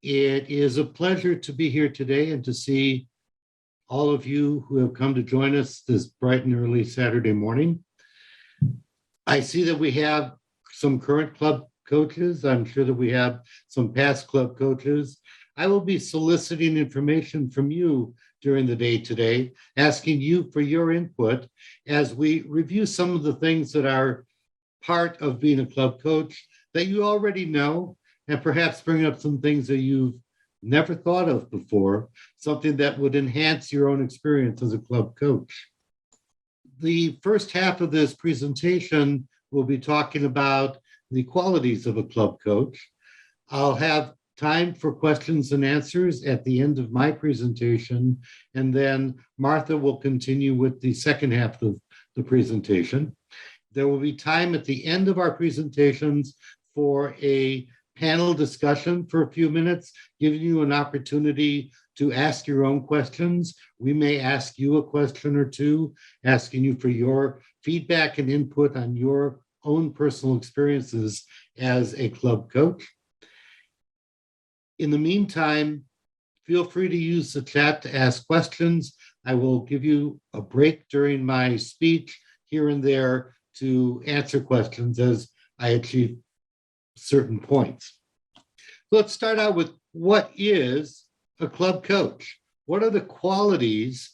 It is a pleasure to be here today and to see all of you who have come to join us this bright and early Saturday morning. I see that we have some current club coaches. I'm sure that we have some past club coaches. I will be soliciting information from you during the day today, asking you for your input as we review some of the things that are part of being a club coach that you already know, and perhaps bring up some things that you've never thought of before, something that would enhance your own experience as a club coach. The first half of this presentation will be talking about the qualities of a club coach. I'll have time for questions and answers at the end of my presentation, and then Martha will continue with the second half of the presentation. There will be time at the end of our presentations for a panel discussion for a few minutes, giving you an opportunity to ask your own questions. We may ask you a question or two, asking you for your feedback and input on your own personal experiences as a club coach. In the meantime, feel free to use the chat to ask questions. I will give you a break during my speech here and there to answer questions as I achieve certain points. Let's start out with what is a club coach? What are the qualities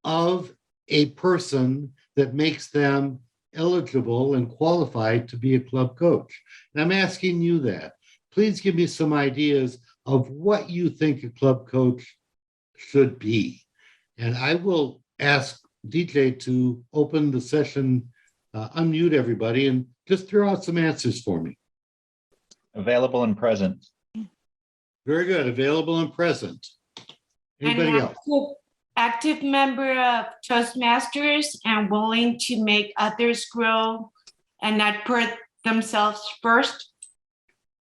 of a person that makes them eligible and qualified to be a club coach? And I'm asking you that. Please give me some ideas of what you think a club coach should be. And I will ask DJ to open the session, unmute everybody, and just throw out some answers for me. Available and present. Very good. Available and present. Anybody else? Active member of Toastmasters and willing to make others grow and not put themselves first.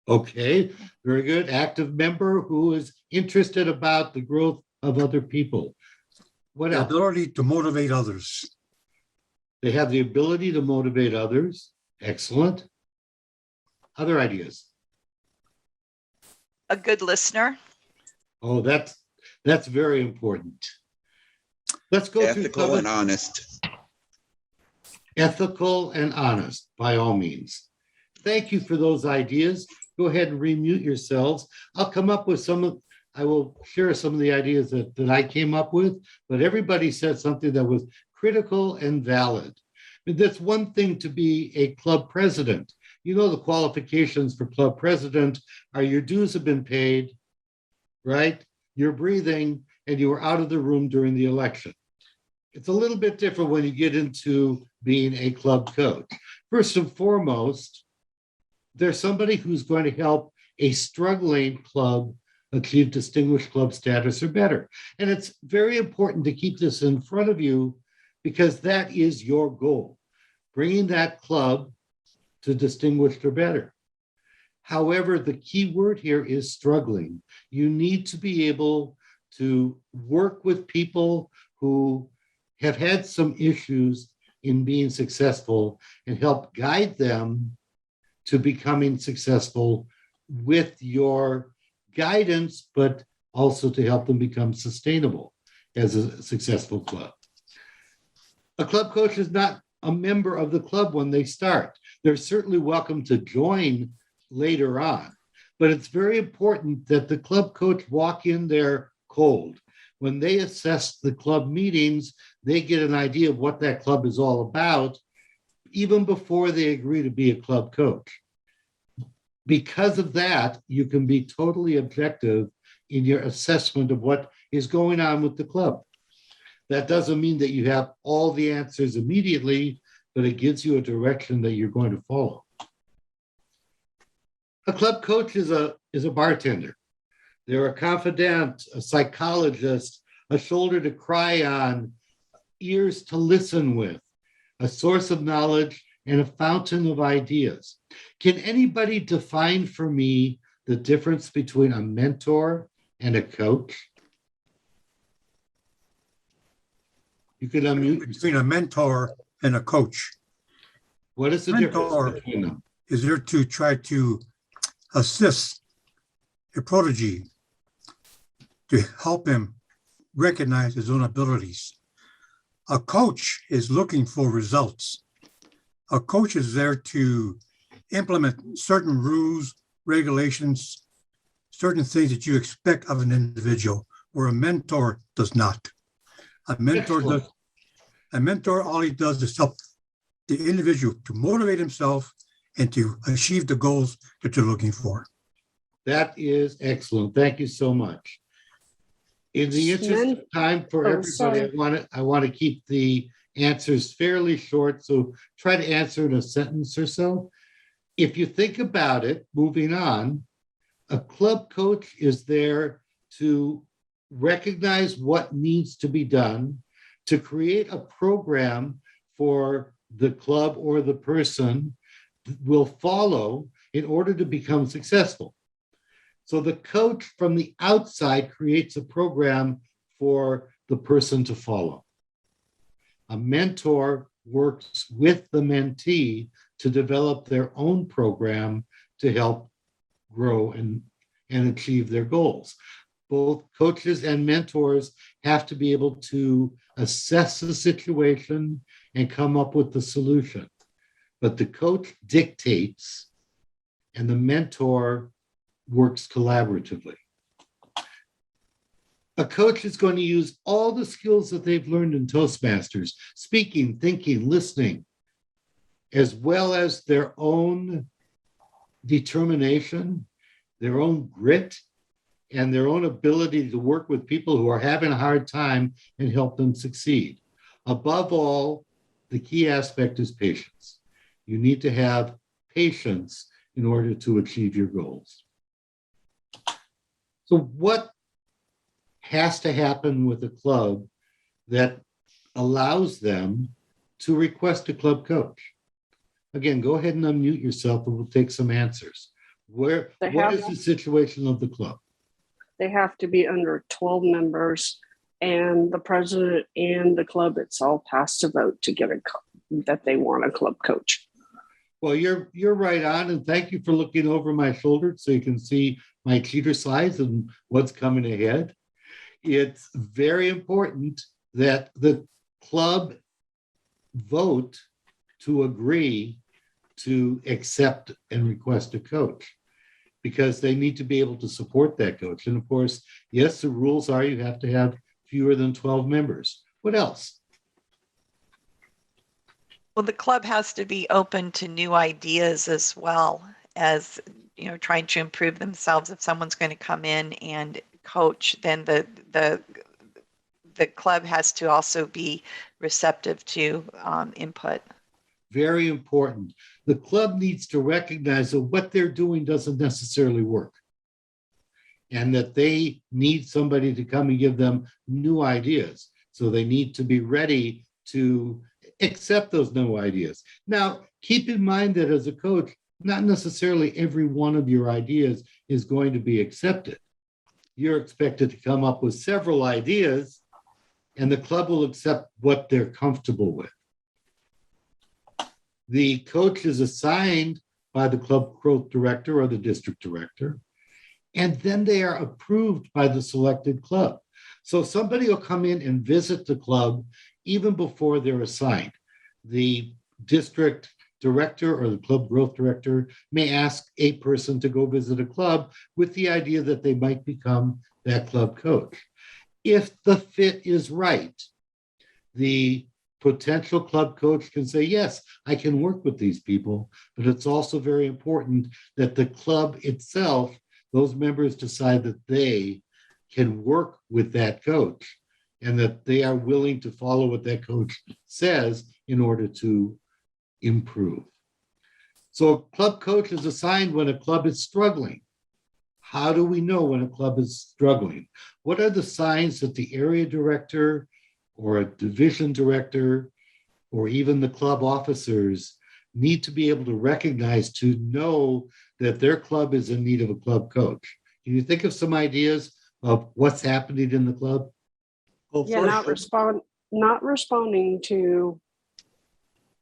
Okay, very good. Active member who is interested about the growth of other people. What The else? ability to motivate others. They have the ability to motivate others. Excellent. Other ideas? A good listener. Oh, that's very important. Let's go through Ethical and honest. Ethical and honest, by all means. Thank you for those ideas. Go ahead and remute yourselves. I'll come up with I will share some of the ideas that I came up with, but everybody said something that was critical and valid. And that's one thing to be a club president. You know, the qualifications for club president are your dues have been paid, right? You're breathing, and you were out of the room during the election. It's a little bit different when you get into being a club coach. First and foremost, there's somebody who's going to help a struggling club achieve distinguished club status or better. And it's very important to keep this in front of you because that is your goal, bringing that club to distinguished or better. However, the key word here is struggling. You need to be able to work with people who have had some issues in being successful and help guide them to becoming successful with your guidance, but also to help them become sustainable as a successful club. A club coach is not a member of the club when they start. They're certainly welcome to join later on, but it's very important that the club coach walk in there cold. When they assess the club meetings, they get an idea of what that club is all about, even before they agree to be a club coach. Because of that, you can be totally objective in your assessment of what is going on with the club. That doesn't mean that you have all the answers immediately, but it gives you a direction that you're going to follow. A club coach is a bartender. They're a confidant, a psychologist, a shoulder to cry on, ears to listen with, a source of knowledge, and a fountain of ideas. Can anybody define for me the difference between a mentor and a coach? You could unmute. Between a mentor and a coach. What is the Mentor difference between them? is there to try to assist a protege to help him recognize his own abilities. A coach is looking for results. A coach is there to implement certain rules, regulations, certain things that you expect of an individual, where a mentor does not. A mentor Excellent. does. A mentor, all he does is help the individual to motivate himself and to achieve the goals that you're looking for. That is excellent. Thank you so much. In the interest of time for everybody, sorry. I want to keep the answers fairly short, so try to answer in a sentence or so. If you think about it, moving on, a club coach is there to recognize what needs to be done, to create a program for the club or the person will follow in order to become successful. So the coach from the outside creates a program for the person to follow. A mentor works with the mentee to develop their own program to help grow and achieve their goals. Both coaches and mentors have to be able to assess the situation and come up with the solution. But the coach dictates and the mentor works collaboratively. A coach is going to use all the skills that they've learned in Toastmasters, speaking, thinking, listening, as well as their own determination, their own grit, and their own ability to work with people who are having a hard time and help them succeed. Above all, the key aspect is patience. You need to have patience in order to achieve your goals. So what has to happen with a club that allows them to request a club coach? Again, go ahead and unmute yourself and we'll take some answers. What is the situation of the club? They have to be under 12 members, and the president and the club itself has to vote to get that they want a club coach. Well, you're right on, and thank you for looking over my shoulder so you can see my cheater slides and what's coming ahead. It's very important that the club vote to agree to accept and request a coach, because they need to be able to support that coach. And of course, yes, the rules are you have to have fewer than 12 members. What else? Well, the club has to be open to new ideas as well as, trying to improve themselves. If someone's going to come in and coach, then the club has to also be receptive to input. Very important. The club needs to recognize that what they're doing doesn't necessarily work, and that they need somebody to come and give them new ideas. So they need to be ready to accept those new ideas. Now, keep in mind that as a coach, not necessarily every one of your ideas is going to be accepted. You're expected to come up with several ideas, and the club will accept what they're comfortable with. The coach is assigned by the club growth director or the district director, and then they are approved by the selected club. So somebody will come in and visit the club even before they're assigned. The district director or the club growth director may ask a person to go visit a club with the idea that they might become that club coach. If the fit is right, the potential club coach can say, yes, I can work with these people, but it's also very important that the club itself, those members decide that they can work with that coach and that they are willing to follow what that coach says in order to improve. So a club coach is assigned when a club is struggling. How do we know when a club is struggling? What are the signs that the area director or a division director or even the club officers need to be able to recognize to know that their club is in need of a club coach? Can you think of some ideas of what's happening in the club? Well, Yeah, not responding to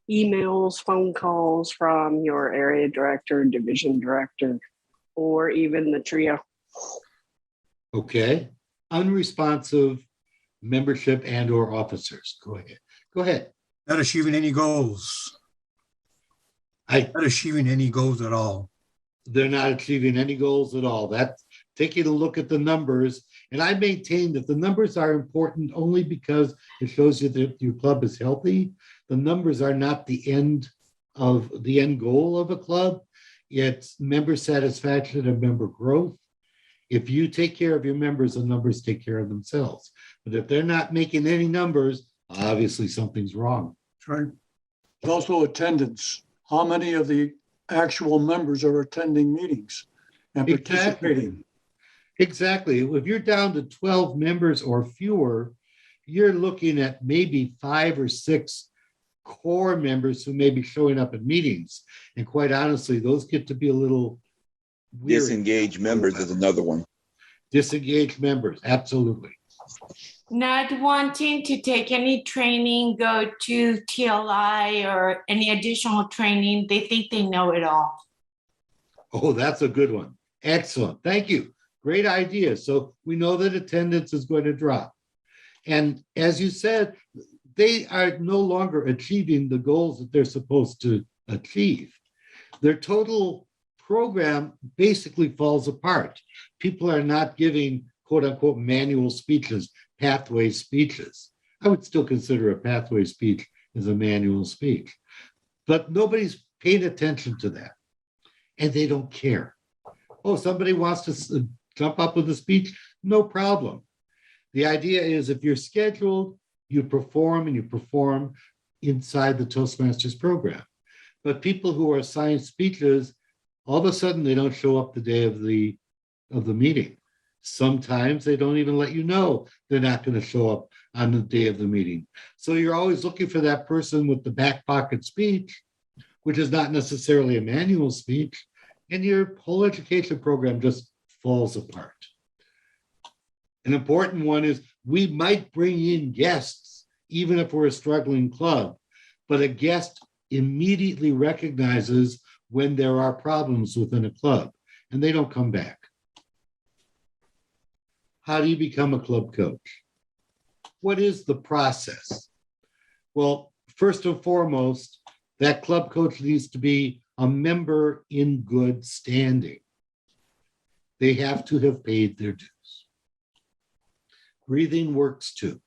emails, phone calls from your area director, division director, or even the trio Okay. Unresponsive membership and or officers. Go ahead. Go ahead. Not achieving any goals, They're not achieving any goals at all. not achieving any goals at all. That's taking a look at the numbers. And I maintain that the numbers are important only because it shows you that your club is healthy. The numbers are not the end goal of a club. It's member satisfaction and member growth. If you take care of your members, the numbers take care of themselves. But if they're not making any numbers, obviously something's wrong. That's right. There's also attendance. How many of the actual members are attending meetings and Exactly. participating? Exactly. If you're down to 12 members or fewer, you're looking at maybe 5 or 6 core members who may be showing up at meetings. And quite honestly, those get to be a little weird. Disengaged members is another one. Disengaged members, absolutely. Not wanting to take any training, go to TLI or any additional training. They think they know it all. Oh, that's a good one. Excellent. Thank you. Great idea. So we know that attendance is going to drop. And as you said, they are no longer achieving the goals that they're supposed to achieve. Their total program basically falls apart. People are not giving quote unquote manual speeches, pathway speeches. I would still consider a pathway speech as a manual speech, but nobody's paying attention to that and they don't care. Oh, somebody wants to jump up with a speech, no problem. The idea is if you're scheduled, you perform and you perform inside the Toastmasters program. But people who are assigned speeches, all of a sudden they don't show up the day of the meeting. Sometimes they don't even let you know they're not going to show up on the day of the meeting. So you're always looking for that person with the back pocket speech, which is not necessarily a manual speech, and your whole education program just falls apart. An important one is we might bring in guests, even if we're a struggling club, but a guest immediately recognizes when there are problems within a club and they don't come back. How do you become a club coach? What is the process? Well, first and foremost, that club coach needs to be a member in good standing. They have to have paid their dues. Breathing works too.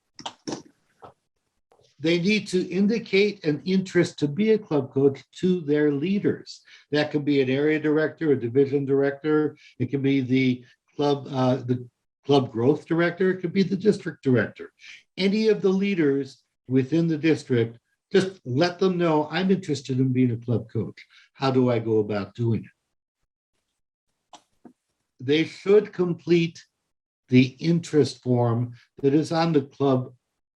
They need to indicate an interest to be a club coach to their leaders. That could be an area director, a division director. It can be the club growth director. It could be the district director. Any of the leaders within the district, just let them know I'm interested in being a club coach. How do I go about doing it? They should complete the interest form that is on the club,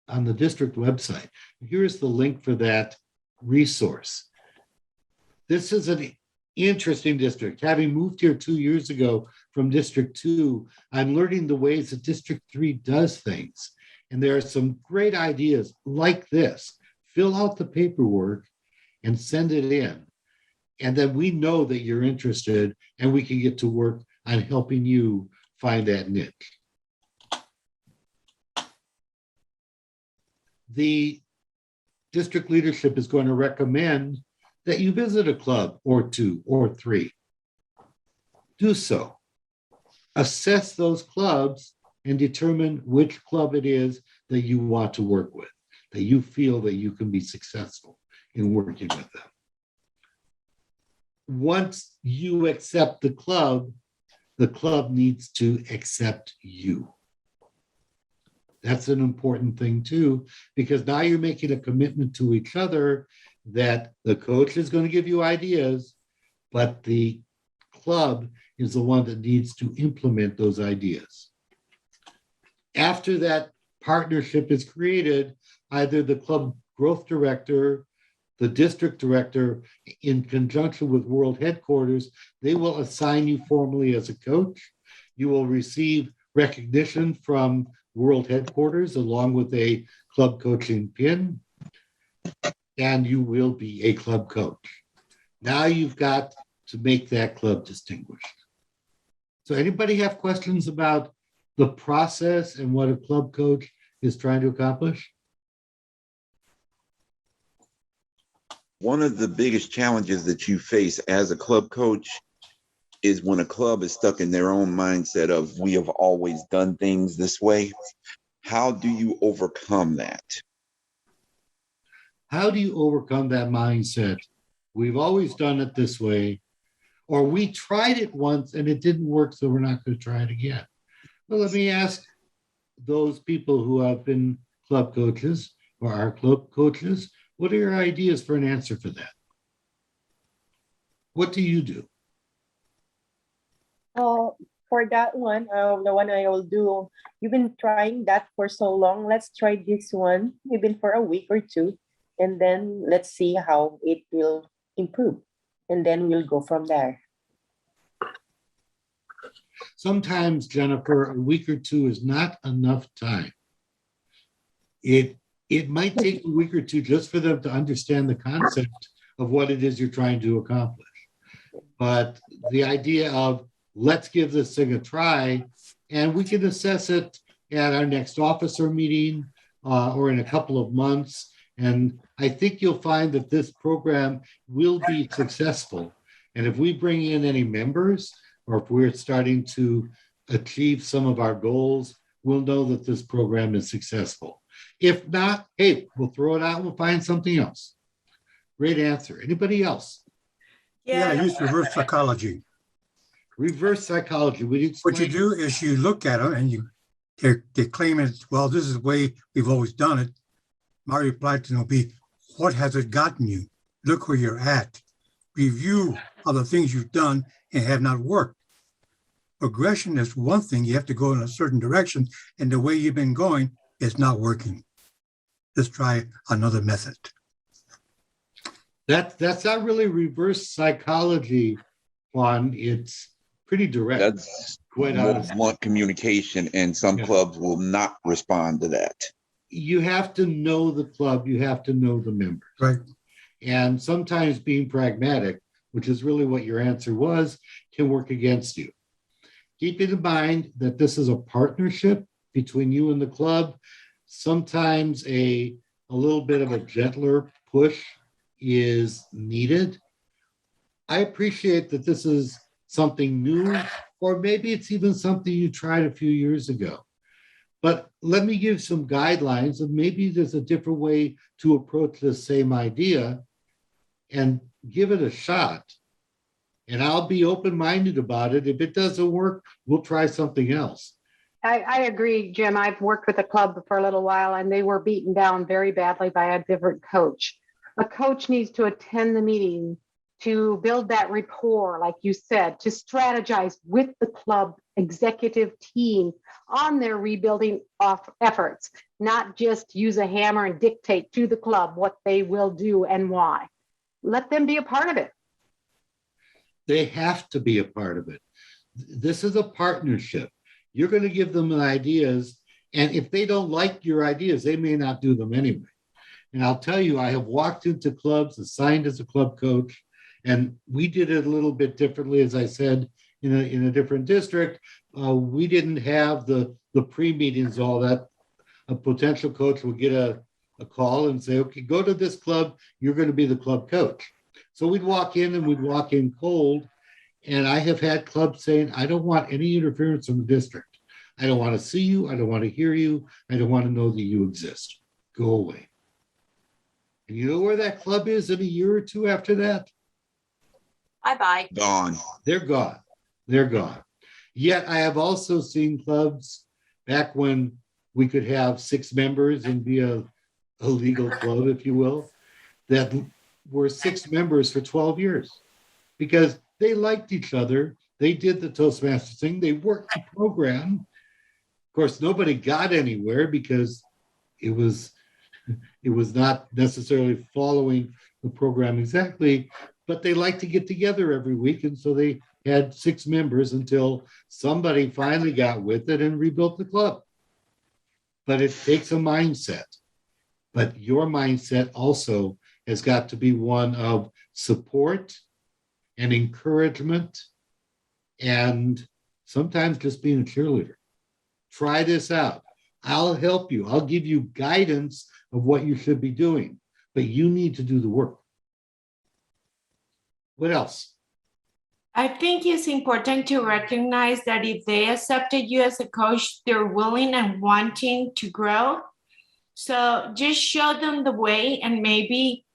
on the district website. Here's the link for that resource. This is an interesting district. Having moved here 2 years ago from District 2, I'm learning the ways that District 3 does things. And there are some great ideas like this. Fill out the paperwork and send it in. And then we know that you're interested and we can get to work on helping you find that niche. The district leadership is going to recommend that you visit a club or 2 or 3. Do so. Assess those clubs and determine which club it is that you want to work with, that you feel that you can be successful in working with them. Once you accept the club needs to accept you. That's an important thing too, because now you're making a commitment to each other that the coach is going to give you ideas, but the club is the one that needs to implement those ideas. After that partnership is created, either the club growth director, the district director, in conjunction with world headquarters, they will assign you formally as a coach. You will receive recognition from world headquarters along with a club coaching pin, and you will be a club coach. Now you've got to make that club distinguished. So anybody have questions about the process and what a club coach is trying to accomplish? One of the biggest challenges that you face as a club coach is when a club is stuck in their own mindset of we have always done things this way. How do you overcome that? How do you overcome that mindset? We've always done it this way, or we tried it once and it didn't work, so we're not going to try it again. Well, let me ask those people who have been club coaches or are club coaches, what are your ideas for an answer for that? What do you do? Oh, for that one, the one I will do, you've been trying that for so long. Let's try this one, even for a week or two, and then let's see how it will improve. And then we'll go from there. Sometimes, Jennifer, a week or two is not enough time. It might take a week or two just for them to understand the concept of what it is you're trying to accomplish. But the idea of let's give this thing a try, and we can assess it at our next officer meeting or in a couple of months. And I think you'll find that this program will be successful. And if we bring in any members, or if we're starting to achieve some of our goals, we'll know that this program is successful. If not, hey, we'll throw it out, we'll find something else. Great answer. Anybody else? Yeah, use reverse psychology. Reverse psychology. Would you What you explain? do is you look at them and they claim it, well, this is the way we've always done it. My reply to them will be, what has it gotten you? Look where you're at. Review of the things you've done and have not worked. Progression is one thing. You have to go in a certain direction, and the way you've been going is not working. Let's try another method. That's not really reverse psychology, Juan. It's pretty direct. That's Quite more honest. blunt communication, and some Yeah. clubs will not respond to that. You have to know the club, you have to know the members. Right. And sometimes being pragmatic, which is really what your answer was, can work against you. Keep in mind that this is a partnership between you and the club. Sometimes a little bit of a gentler push is needed. I appreciate that this is something new, or maybe it's even something you tried a few years ago. But let me give some guidelines of maybe there's a different way to approach this same idea and give it a shot. And I'll be open-minded about it. If it doesn't work, we'll try something else. I agree, Jim. I've worked with a club for a little while and they were beaten down very badly by a different coach. A coach needs to attend the meeting to build that rapport, like you said, to strategize with the club executive team on their rebuilding efforts, not just use a hammer and dictate to the club what they will do and why. Let them be a part of it. They have to be a part of it. This is a partnership. You're going to give them ideas, and if they don't like your ideas, they may not do them anyway. And I'll tell you, I have walked into clubs assigned as a club coach, and we did it a little bit differently, as I said, in a different district. We didn't have the pre-meetings, all that. A potential coach would get a call and say, okay, go to this club, you're going to be the club coach. So we'd walk in and we'd walk in cold. And I have had clubs saying, I don't want any interference from the district. I don't want to see you. I don't want to hear you. I don't want to know that you exist. Go away. And you know where that club is in a year or two after that? Bye-bye. Gone. They're gone. They're gone. Yet I have also seen clubs back when we could have 6 members and be a legal club, if you will, that were 6 members for 12 years because they liked each other. They did the Toastmasters thing. They worked the program. Of course, nobody got anywhere because it was not necessarily following the program exactly, but they liked to get together every week. And so they had 6 members until somebody finally got with it and rebuilt the club. But it takes a mindset. But your mindset also has got to be one of support and encouragement and Sometimes just being a cheerleader. Try this out. I'll help you. I'll give you guidance of what you should be doing, but you need to do the work. What else? I think it's important to recognize that if they accepted you as a coach, they're willing and wanting to grow. So just show them the way, and maybe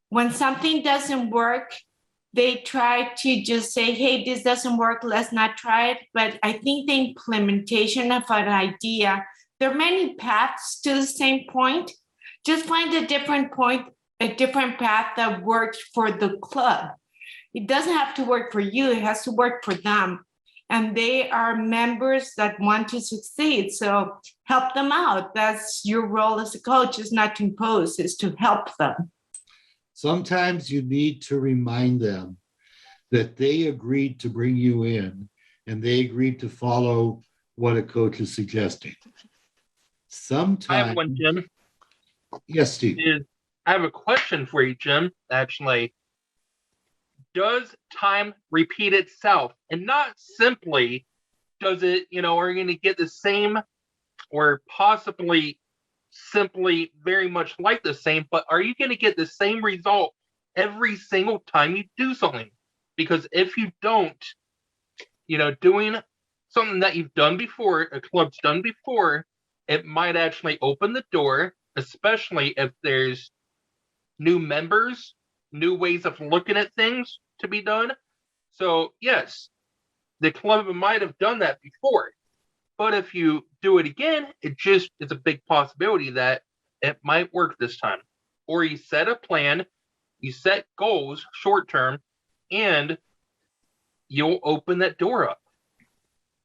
when something doesn't work, they try to just say, hey, this doesn't work, let's not try it. But I think the implementation of an idea, there are many paths to the same point. Just find a different point, a different path that works for the club. It doesn't have to work for you, it has to work for them. And they are members that want to succeed. So help them out. That's your role as a coach, is not to impose, is to help them. Sometimes you need to remind them that they agreed to bring you in and they agreed to follow what a coach is suggesting. I have one, Jim. Yes, Steve. I have a question for you, Jim, actually. Does time repeat itself? And not simply does it, are you going to get the same or possibly simply very much like the same, but are you going to get the same result every single time you do something? Because if you don't, doing something that you've done before, a club's done before, it might actually open the door, especially if there's new members, new ways of looking at things to be done. So yes, the club might have done that before, but if you do it again, it's a big possibility that it might work this time. Or you set a plan, you set goals short term, and you'll open that door up.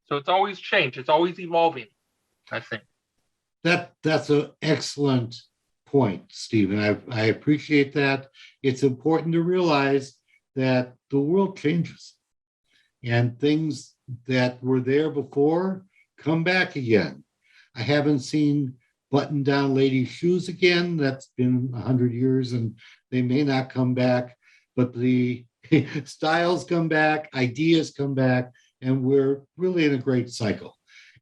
So it's always change, it's always evolving, I think. That's an excellent point, Stephen. I appreciate that. It's important to realize that the world changes and things that were there before come back again. I haven't seen button-down ladies' shoes again. That's been 100 years and they may not come back, but the styles come back, ideas come back, and we're really in a great cycle.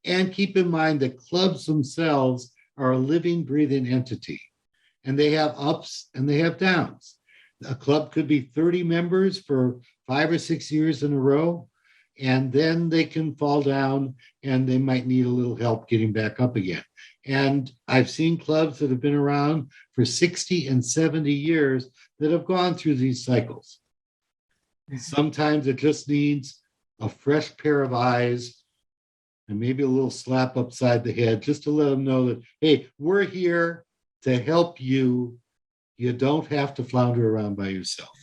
And keep in mind that clubs themselves are a living, breathing entity, and they have ups and they have downs. A club could be 30 members for 5 or 6 years in a row, and then they can fall down and they might need a little help getting back up again. And I've seen clubs that have been around for 60 and 70 years that have gone through these cycles. Sometimes it just needs a fresh pair of eyes and maybe a little slap upside the head just to let them know that, hey, we're here to help you. You don't have to flounder around by yourself.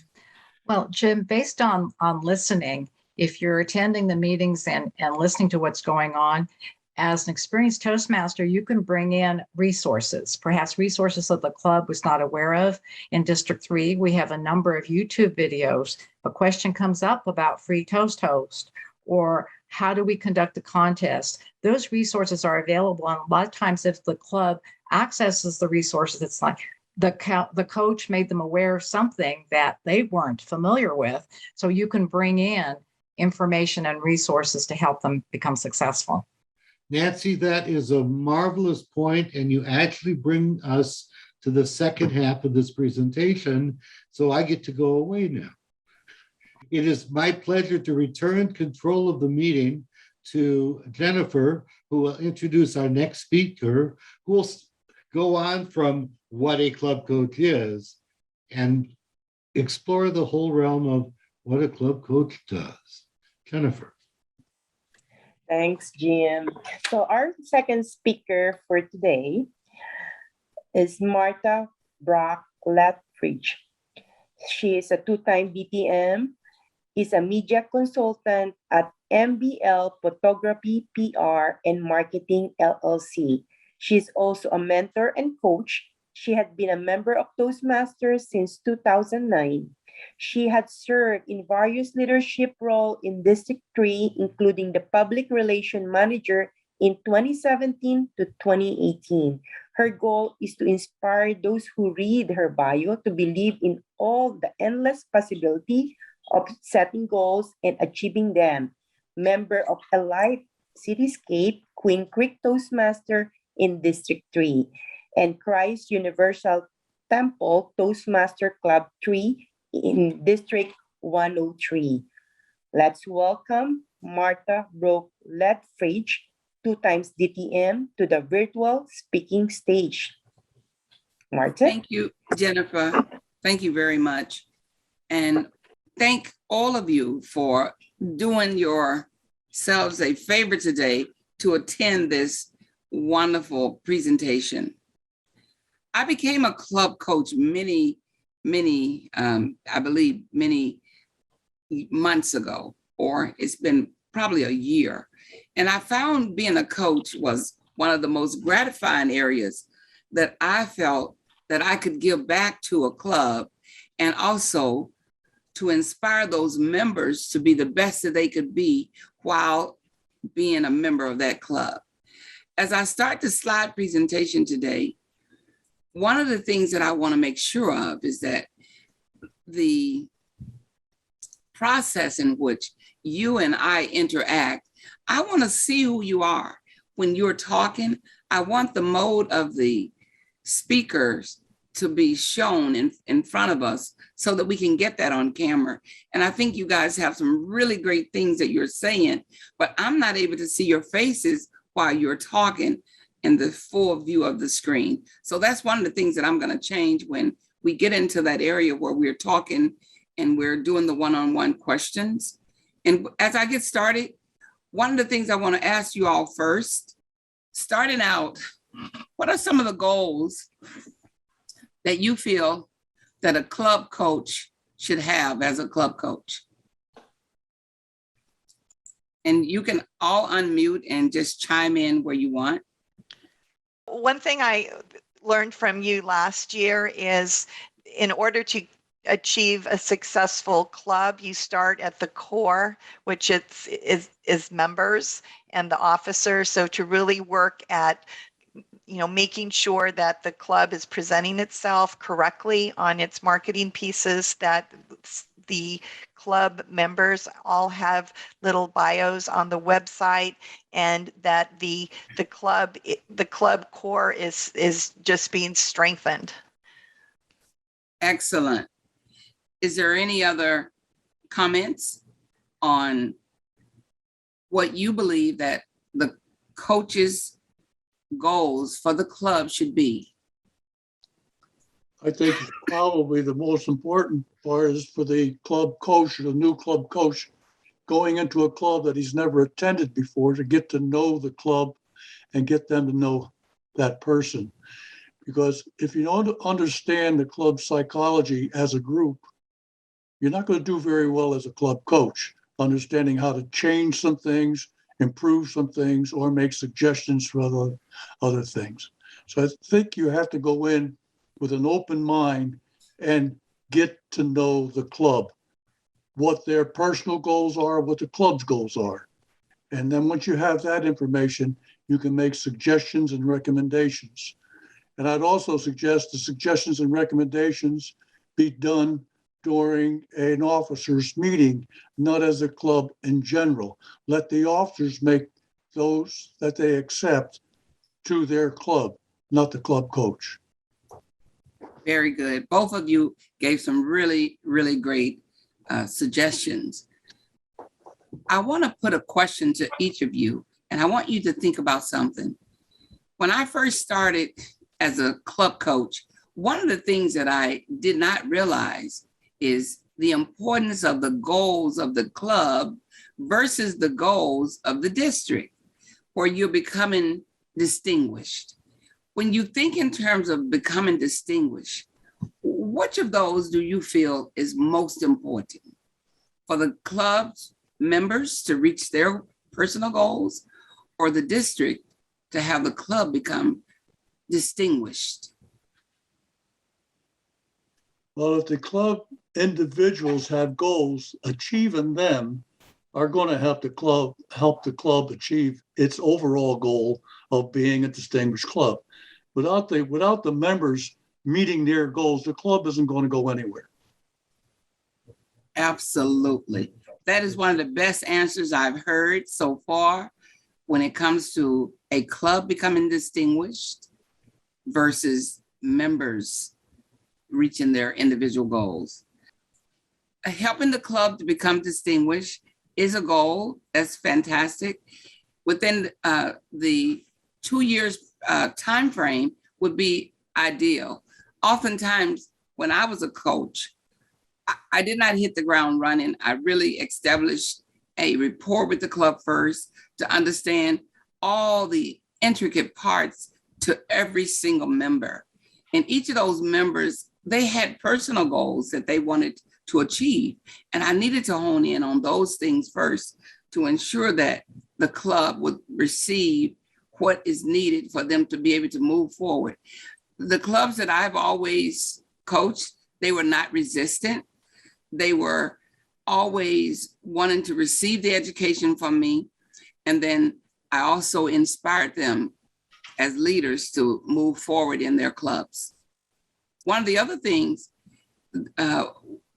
Well, Jim, based on listening, if you're attending the meetings and listening to what's going on, as an experienced Toastmaster, you can bring in resources, perhaps resources that the club was not aware of. In District 3, we have a number of YouTube videos. A question comes up about free toast host, or how do we conduct a contest? Those resources are available. And a lot of times if the club accesses the resources, it's like the coach made them aware of something that they weren't familiar with. So you can bring in information and resources to help them become successful. Nancy, that is a marvelous point, and you actually bring us to the second half of this presentation, so I get to go away now. It is my pleasure to return control of the meeting to Jennifer, who will introduce our next speaker, who will go on from what a club coach is and explore the whole realm of what a club coach does. Jennifer. Thanks, Jim. So our second speaker for today is Martha Brock Letfritch. She is a two-time BTM, is a media consultant at MBL Photography, PR, and Marketing LLC. She's also a mentor and coach. She had been a member of Toastmasters since 2009. She had served in various leadership roles in District 3, including the Public Relations Manager in 2017 to 2018. Her goal is to inspire those who read her bio to believe in all the endless possibility of setting goals and achieving them. member of Elite Cityscape, Queen Creek Toastmaster in District 3, and Christ Universal Temple Toastmaster Club 3 in District 103. Let's welcome Martha Brooke Letfritch, 2 times DTM, to the virtual speaking stage. Martha? Thank you, Jennifer. Thank you very much. And thank all of you for doing yourselves a favor today to attend this wonderful presentation. I became a club coach many months ago, or it's been probably a year. And I found being a coach was one of the most gratifying areas that I felt that I could give back to a club, and also to inspire those members to be the best that they could be while being a member of that club. As I start the slide presentation today, one of the things that I want to make sure of is that the process in which you and I interact, I want to see who you are when you're talking. I want the mode of the speakers to be shown in front of us so that we can get that on camera. And I think you guys have some really great things that you're saying, but I'm not able to see your faces while you're talking in the full view of the screen. So that's one of the things that I'm going to change when we get into that area where we're talking and we're doing the one-on-one questions. And as I get started, one of the things I want to ask you all first, starting out, what are some of the goals that you feel that a club coach should have as a club coach? And you can all unmute and just chime in where you want. One thing I learned from you last year is in order to achieve a successful club, you start at the core, which is members and the officers. So to really work at making sure that the club is presenting itself correctly on its marketing pieces, that the club members all have little bios on the website, and that the club core is just being strengthened. Excellent. Is there any other comments on what you believe that the coaches' goals for the club should be? I think probably the most important part is for the club coach or the new club coach going into a club that he's never attended before to get to know the club and get them to know that person. Because if you don't understand the club psychology as a group, you're not going to do very well as a club coach, understanding how to change some things, improve some things, or make suggestions for other things. So I think you have to go in with an open mind and get to know the club, what their personal goals are, what the club's goals are. And then once you have that information, you can make suggestions and recommendations. And I'd also suggest the suggestions and recommendations be done during an officers' meeting, not as a club in general. Let the officers make those that they accept to their club, not the club coach. Very good. Both of you gave some really, really great suggestions. I want to put a question to each of you, and I want you to think about something. When I first started as a club coach, one of the things that I did not realize is the importance of the goals of the club versus the goals of the district, where you're becoming distinguished. When you think in terms of becoming distinguished, which of those do you feel is most important for the club's members to reach their personal goals, or the district to have the club become distinguished? Well, if the club individuals have goals, achieving them are going to help the club achieve its overall goal of being a distinguished club. Without the members meeting their goals, the club isn't going to go anywhere. Absolutely. That is one of the best answers I've heard so far when it comes to a club becoming distinguished versus members reaching their individual goals. Helping the club to become distinguished is a goal. That's fantastic. Within the 2 years time frame would be ideal. Oftentimes, when I was a coach, I did not hit the ground running. I really established a rapport with the club first to understand all the intricate parts to every single member. And each of those members, they had personal goals that they wanted to achieve. And I needed to hone in on those things first to ensure that the club would receive what is needed for them to be able to move forward. The clubs that I've always coached, they were not resistant. They were always wanting to receive the education from me. And then I also inspired them as leaders to move forward in their clubs. One of the other things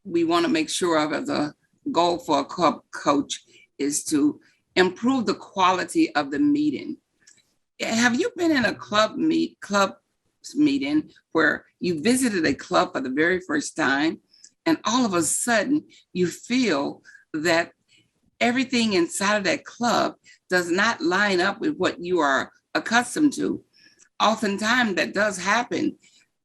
we want to make sure of as a goal for a club coach is to improve the quality of the meeting. Have you been in a club meeting where you visited a club for the very first time and all of a sudden you feel that everything inside of that club does not line up with what you are accustomed to? Oftentimes that does happen.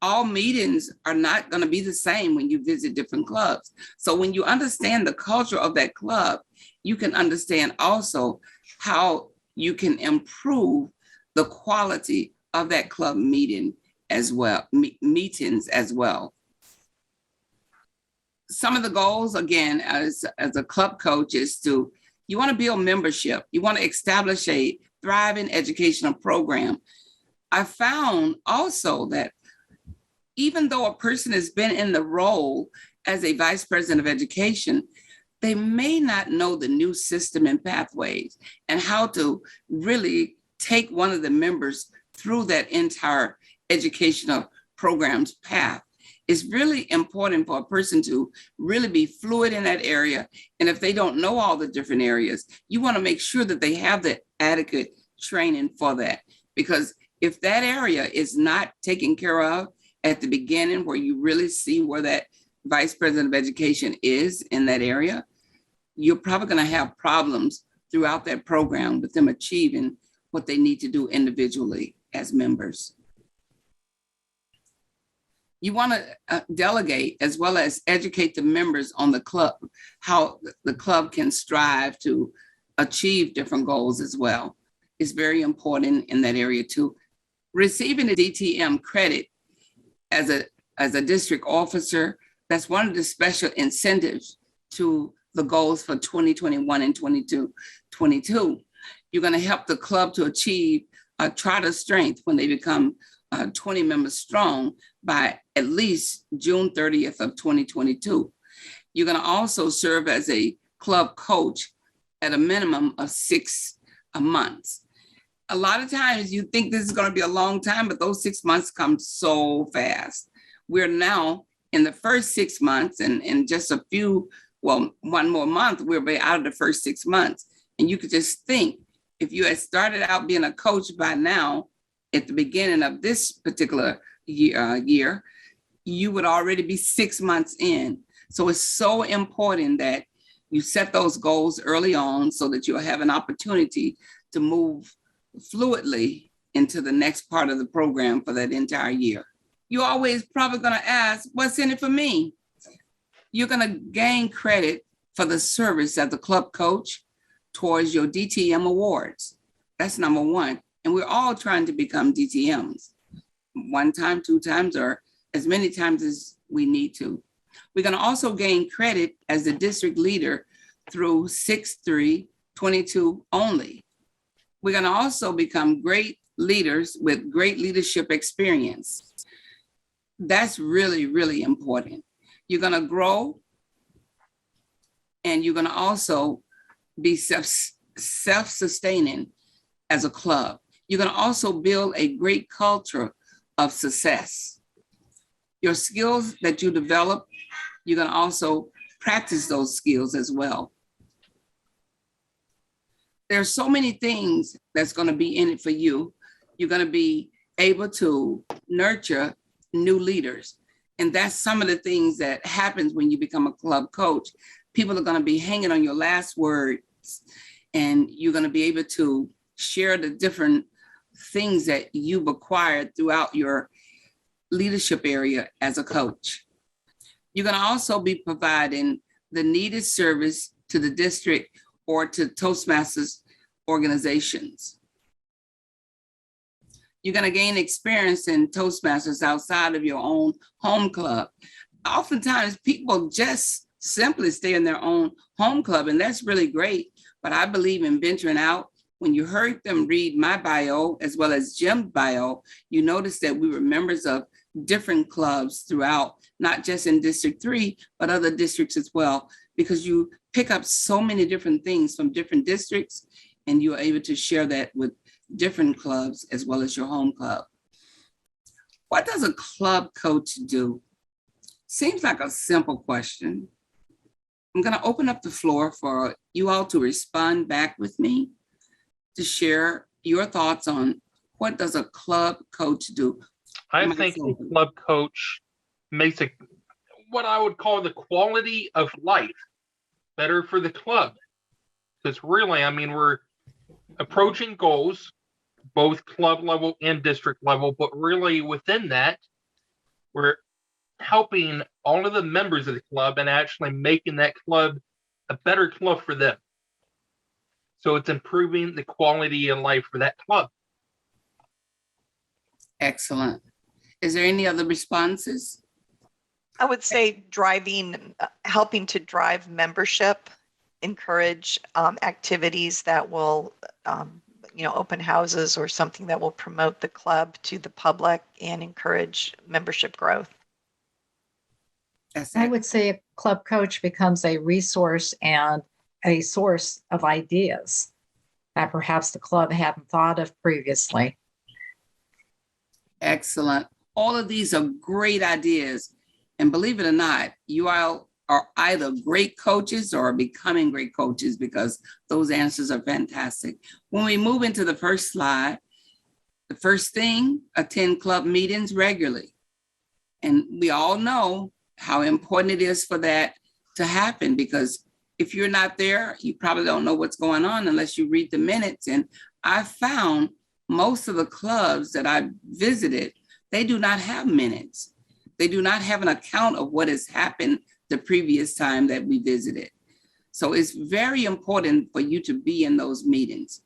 All meetings are not going to be the same when you visit different clubs. So when you understand the culture of that club, you can understand also how you can improve the quality of that club meeting as well, meetings as well. Some of the goals, again, as a club coach is you want to build membership. You want to establish a thriving educational program. I found also that even though a person has been in the role as a vice president of education, they may not know the new system and pathways and how to really take one of the members through that entire educational program's path. It's really important for a person to really be fluid in that area. And if they don't know all the different areas, you want to make sure that they have the adequate training for that. Because if that area is not taken care of at the beginning, where you really see where that vice president of education is in that area, you're probably going to have problems throughout that program with them achieving what they need to do individually as members. You want to delegate as well as educate the members on the club, how the club can strive to achieve different goals as well. It's very important in that area too. Receiving the DTM credit as a district officer, that's one of the special incentives to the goals for 2021 and 2022. You're going to help the club to achieve a charter strength when they become 20 members strong by at least June 30th of 2022. You're going to also serve as a club coach at a minimum of 6 months. A lot of times you think this is going to be a long time, but those 6 months come so fast. We're now in the first 6 months, and in just one more month, we'll be out of the first 6 months. And you could just think, if you had started out being a coach by now, at the beginning of this particular year, you would already be 6 months in. So it's so important that you set those goals early on so that you'll have an opportunity to move fluidly into the next part of the program for that entire year. You're always probably going to ask, what's in it for me? You're going to gain credit for the service as a club coach towards your DTM awards. That's number one. And we're all trying to become DTMs 1 time, 2 times, or as many times as we need to. We're going to also gain credit as the district leader through 6/3/22 only. We're going to also become great leaders with great leadership experience. That's really, really important. You're going to grow, and you're going to also be self-sustaining as a club. You're going to also build a great culture of success. Your skills that you develop, you're going to also practice those skills as well. there's so many things that's going to be in it for you. You're going to be able to nurture new leaders. And that's some of the things that happens when you become a club coach. People are going to be hanging on your last words, and you're going to be able to share the different things that you've acquired throughout your leadership area as a coach. You're going to also be providing the needed service to the district or to Toastmasters organizations. You're going to gain experience in Toastmasters outside of your own home club. Oftentimes, people just simply stay in their own home club, and that's really great. But I believe in venturing out. When you heard them read my bio as well as Jim's bio, you notice that we were members of different clubs throughout, not just in District 3, but other districts as well, because you pick up so many different things from different districts, and you're able to share that with different clubs as well as your home club. What does a club coach do? Seems like a simple question. I'm going to open up the floor for you all to respond back with me, to share your thoughts on what does a club coach do. I think a club coach makes what I would call the quality of life better for the club. Because really, I mean, we're approaching goals, both club level and district level, but really within that, we're helping all of the members of the club and actually making that club a better club for them. So it's improving the quality of life for that club. Excellent. Is there any other responses? I would say helping to drive membership, encourage activities that will, open houses or something that will promote the club to the public and encourage membership growth. I would say a club coach becomes a resource and a source of ideas that perhaps the club hadn't thought of previously. Excellent. All of these are great ideas. And believe it or not, you all are either great coaches or becoming great coaches, because those answers are fantastic. When we move into the first slide, the first thing, attend club meetings regularly. And we all know how important it is for that to happen, because if you're not there, you probably don't know what's going on unless you read the minutes. And I found most of the clubs that I visited, they do not have minutes. They do not have an account of what has happened the previous time that we visited. So it's very important for you to be in those meetings.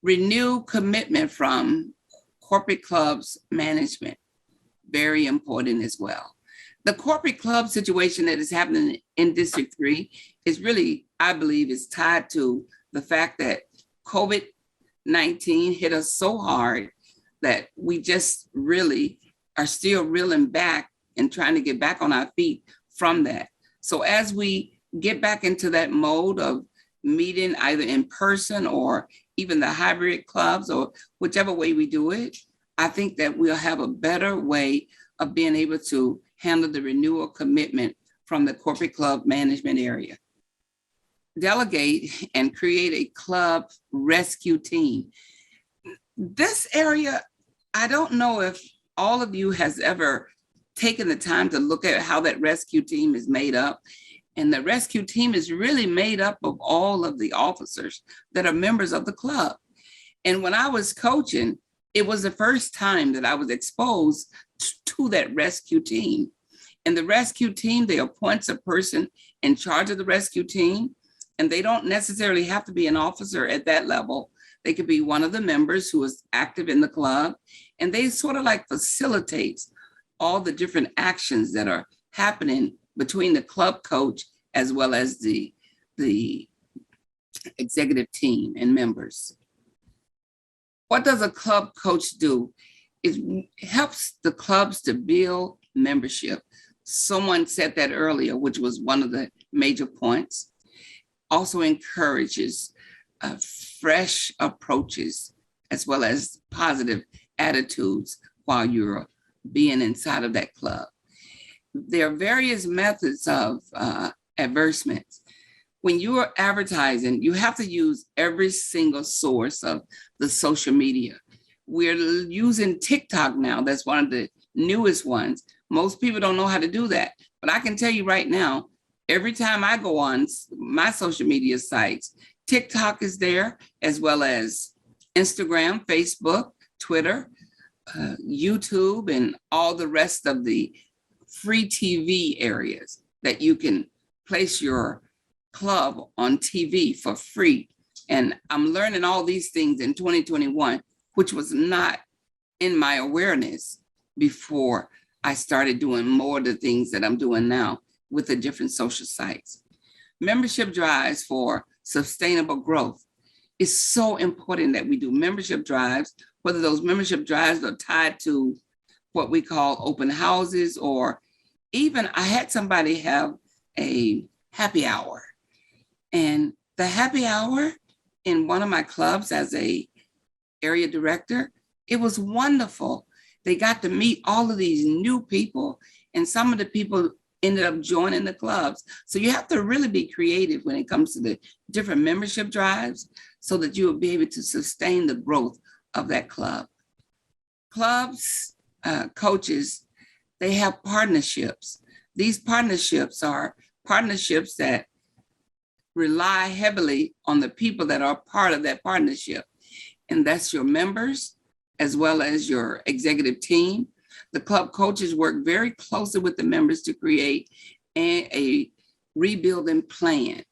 Renew commitment from corporate clubs management, very important as well. The corporate club situation that is happening in District 3 is really, I believe, is tied to the fact that COVID-19 hit us so hard that we just really are still reeling back and trying to get back on our feet from that. So as we get back into that mode of meeting either in person or even the hybrid clubs or whichever way we do it, I think that we'll have a better way of being able to handle the renewal commitment from the corporate club management area. Delegate and create a club rescue team. This area, I don't know if all of you has ever taken the time to look at how that rescue team is made up. And the rescue team is really made up of all of the officers that are members of the club. And when I was coaching, it was the first time that I was exposed to that rescue team. And the rescue team, they appoint a person in charge of the rescue team, and they don't necessarily have to be an officer at that level. They could be one of the members who is active in the club, and they sort of like facilitates all the different actions that are happening between the club coach as well as the executive team and members. What does a club coach do? It helps the clubs to build membership. Someone said that earlier, which was one of the major points. Also encourages fresh approaches as well as positive attitudes while you're being inside of that club. There are various methods of advertisements. when you are advertising, you have to use every single source of the social media. We're using TikTok now. That's one of the newest ones. Most people don't know how to do that. But I can tell you right now, every time I go on my social media sites, TikTok is there, as well as Instagram, Facebook, Twitter, YouTube, and all the rest of the free TV areas that you can place your club on TV for free. And I'm learning all these things in 2021, which was not in my awareness before I started doing more of the things that I'm doing now with the different social sites. Membership drives for sustainable growth. It's so important that we do membership drives, whether those membership drives are tied to what we call open houses, or even I had somebody have a happy hour. And the happy hour in one of my clubs as a area director, it was wonderful. They got to meet all of these new people, and some of the people ended up joining the clubs. So you have to really be creative when it comes to the different membership drives so that you will be able to sustain the growth of that club. Clubs, coaches, they have partnerships. These partnerships are partnerships that rely heavily on the people that are part of that partnership. And that's your members, as well as your executive team. The club coaches work very closely with the members to create a rebuilding plan.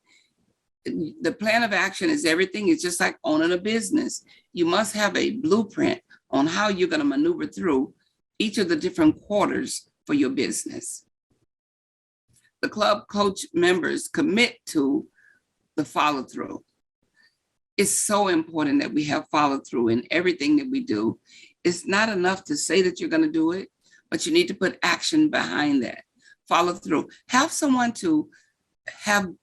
The plan of action is everything. It's just like owning a business. You must have a blueprint on how you're going to maneuver through each of the different quarters for your business. The club coach members commit to the follow through. It's so important that we have follow through in everything that we do. It's not enough to say that you're going to do it, but you need to put action behind that. Follow through. Have someone to have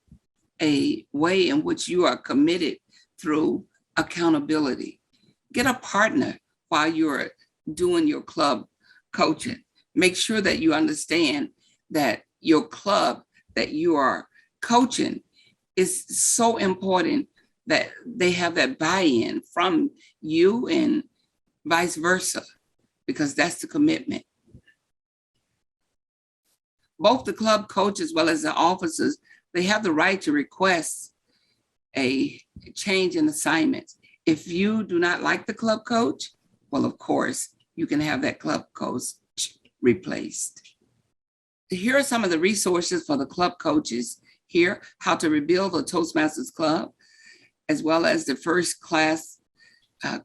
a way in which you are committed through accountability. Get a partner while you're doing your club coaching. Make sure that you understand that your club that you are coaching is so important that they have that buy-in from you and vice versa, because that's the commitment. Both the club coach as well as the officers, they have the right to request a change in assignments. If you do not like the club coach, well, of course, you can have that club coach replaced. Here are some of the resources for the club coaches here: how to rebuild a Toastmasters club, as well as the first class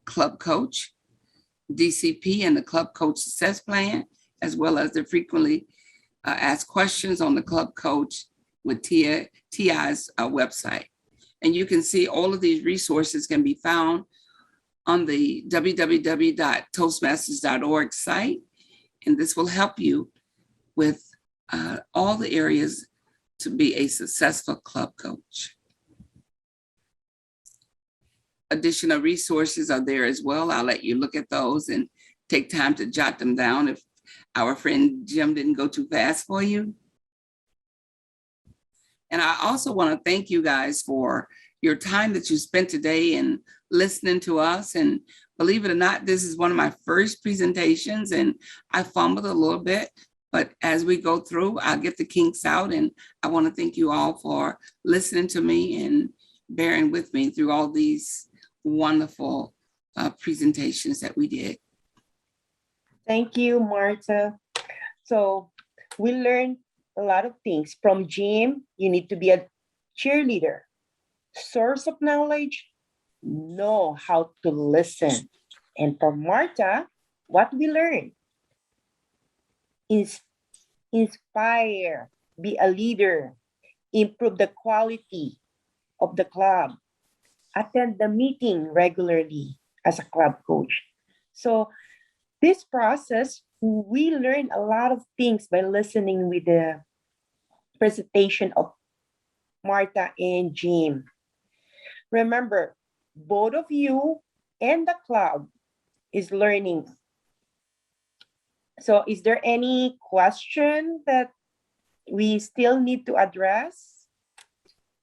club coach, DCP and the club coach success plan, as well as the frequently asked questions on the club coach with TI's website. And you can see all of these resources can be found on the www.toastmasters.org site. And this will help you with all the areas to be a successful club coach. Additional resources are there as well. I'll let you look at those and take time to jot them down if our friend Jim didn't go too fast for you. And I also want to thank you guys for your time that you spent today and listening to us. And believe it or not, this is one of my first presentations and I fumbled a little bit, but as we go through, I'll get the kinks out. And I want to thank you all for listening to me and bearing with me through all these wonderful presentations that we did. Thank you, Marta. So we learned a lot of things. From Jim, you need to be a cheerleader. Source of knowledge, know how to listen. And from Marta, what we learned is inspire, be a leader, improve the quality of the club, attend the meeting regularly as a club coach. So this process, we learn a lot of things by listening with the presentation of Marta and Jim. Remember, both of you and the club is learning. So is there any question that we still need to address?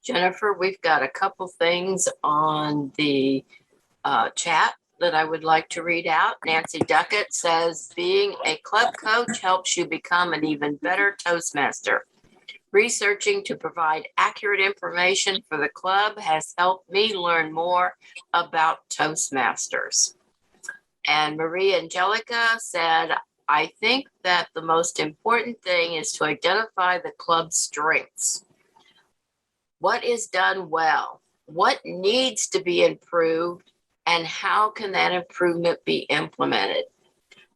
Jennifer, we've got a couple things on the chat that I would like to read out. Nancy Duckett says, being a club coach helps you become an even better Toastmaster. Researching to provide accurate information for the club has helped me learn more about Toastmasters. And Maria Angelica said, I think that the most important thing is to identify the club's strengths. What is done well? What needs to be improved? And how can that improvement be implemented?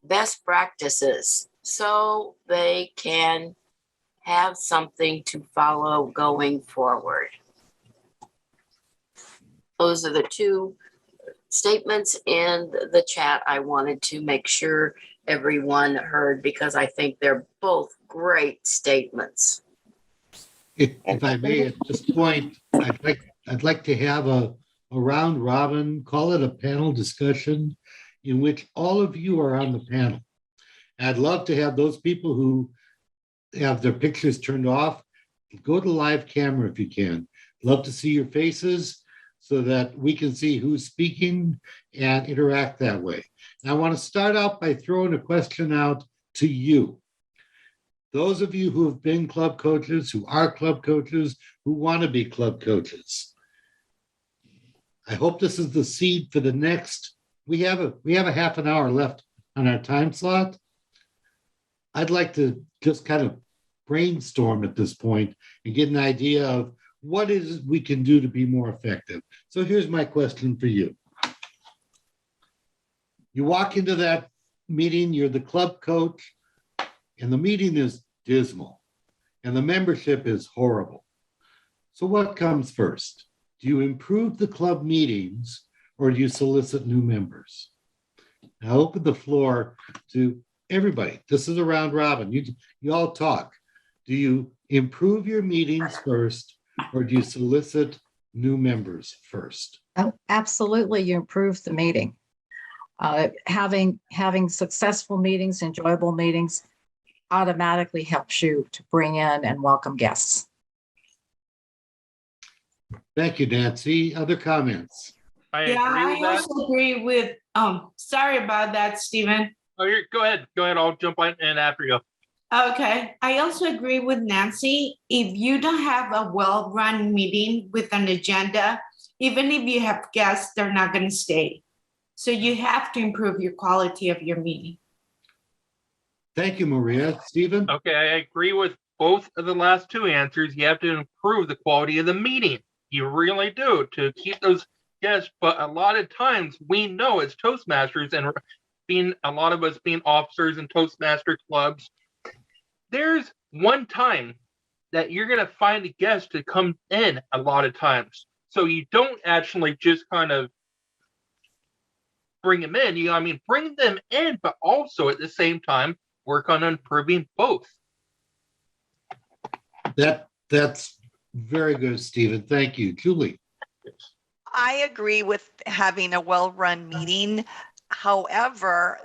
Best practices, so they can have something to follow going forward. Those are the two statements in the chat I wanted to make sure everyone heard, because I think they're both great statements. If I may, at this point, I'd like to have a round robin, call it a panel discussion in which all of you are on the panel. I'd love to have those people who have their pictures turned off, go to live camera if you can. Love to see your faces so that we can see who's speaking and interact that way. And I want to start out by throwing a question out to you. Those of you who have been club coaches, who are club coaches, who want to be club coaches. I hope this is the seed for the next, we have a half an hour left on our time slot. I'd like to just kind of brainstorm at this point and get an idea of what is we can do to be more effective. So here's my question for you. You walk into that meeting, you're the club coach, and the meeting is dismal, and the membership is horrible. So what comes first? Do you improve the club meetings, or do you solicit new members? Now open the floor to everybody. This is a round robin. You all talk. Do you improve your meetings first, or do you solicit new members first? Oh, absolutely, you improve the meeting. Having successful meetings, enjoyable meetings, automatically helps you to bring in and welcome guests. Thank you, Nancy. Other comments? I also agree with, sorry about that, Stephen. Oh, go ahead. I'll jump in after you. Okay, I also agree with Nancy. If you don't have a well-run meeting with an agenda, even if you have guests, they're not going to stay. So you have to improve your quality of your meeting. Thank you, Maria. Stephen? Okay, I agree with both of the last two answers. You have to improve the quality of the meeting. You really do, to keep those guests. But a lot of times we know as Toastmasters, and a lot of us being officers in Toastmaster clubs, there's one time that you're going to find a guest to come in a lot of times. So you don't actually just kind of bring them in. Bring them in, but also at the same time, work on improving both. That's very good, Stephen. Thank you. Julie? I agree with having a well-run meeting. However,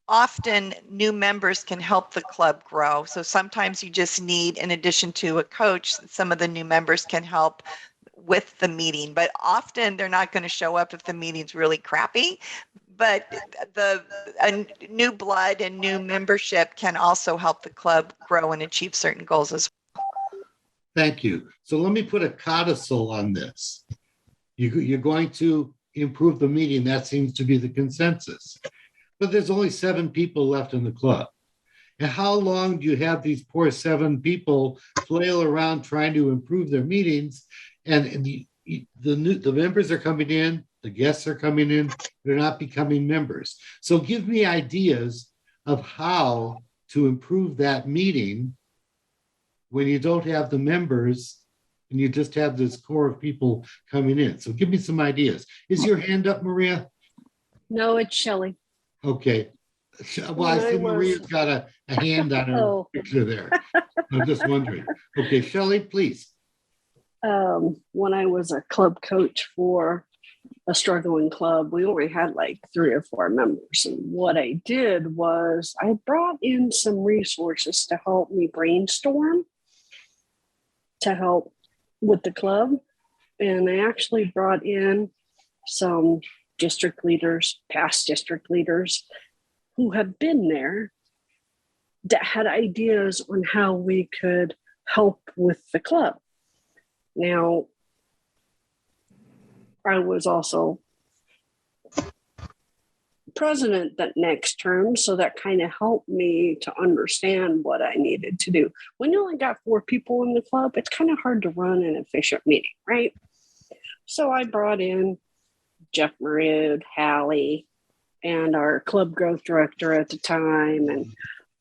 often new members can help the club grow. So sometimes you just need, in addition to a coach, some of the new members can help with the meeting, but often they're not going to show up if the meeting's really crappy. But a new blood and new membership can also help the club grow and achieve certain goals as well. Thank you. So let me put a codicil on this. You're going to improve the meeting. That seems to be the consensus. But there's only 7 people left in the club. And how long do you have these poor 7 people flail around trying to improve their meetings? And the members are coming in, the guests are coming in, they're not becoming members. So give me ideas of how to improve that meeting when you don't have the members and you just have this core of people coming in. So give me some ideas. Is your hand up, Maria? No, it's Shelley. Okay. Well, I see Maria's got a hand on her picture there. I'm just wondering. Okay, Shelley, please. When I was a club coach for a struggling club, we only had like 3 or 4 members. And what I did was I brought in some resources to help me brainstorm, to help with the club. And I actually brought in some district leaders, past district leaders who have been there that had ideas on how we could help with the club. Now, I was also president that next term, so that kind of helped me to understand what I needed to do. When you only got 4 people in the club, it's kind of hard to run an efficient meeting, right? So I brought in Jeff Marud, Hallie, and our club growth director at the time. And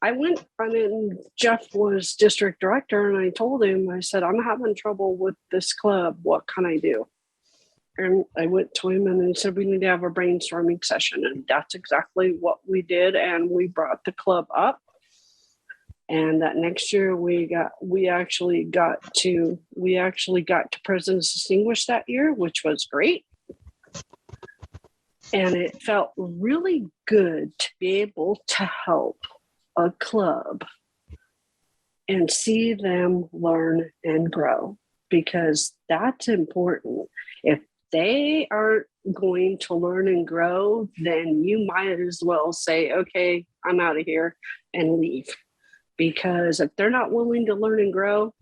I went, and then Jeff was district director, and I told him, I said, I'm having trouble with this club. What can I do? And I went to him and he said, we need to have a brainstorming session. And that's exactly what we did. And we brought the club up. And that next year we actually got to President's Distinguished that year, which was great. And it felt really good to be able to help a club and see them learn and grow, because that's important. If they aren't going to learn and grow, then you might as well say, okay, I'm out of here, and leave. Because if they're not willing to learn and grow,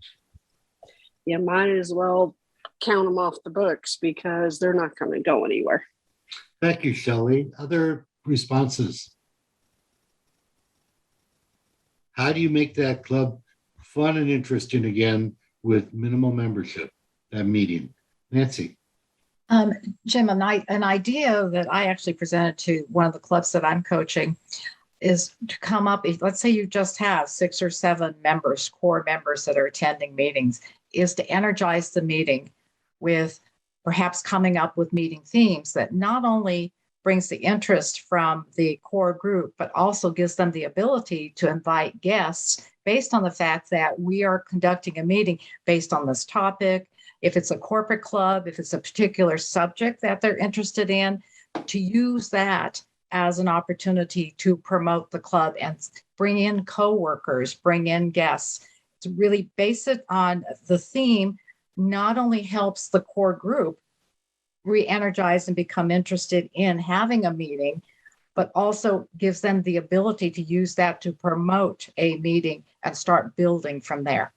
you might as well count them off the books, because they're not going to go anywhere. Thank you, Shelley. Other responses? How do you make that club fun and interesting again with minimal membership, that meeting? Nancy? Jim, an idea that I actually presented to one of the clubs that I'm coaching is to come up, let's say you just have 6 or 7 members, core members that are attending meetings, is to energize the meeting with perhaps coming up with meeting themes that not only brings the interest from the core group, but also gives them the ability to invite guests based on the fact that we are conducting a meeting based on this topic. If it's a corporate club, if it's a particular subject that they're interested in, to use that as an opportunity to promote the club and bring in coworkers, bring in guests. To really base it on the theme not only helps the core group re-energize and become interested in having a meeting, but also gives them the ability to use that to promote a meeting and start building from there.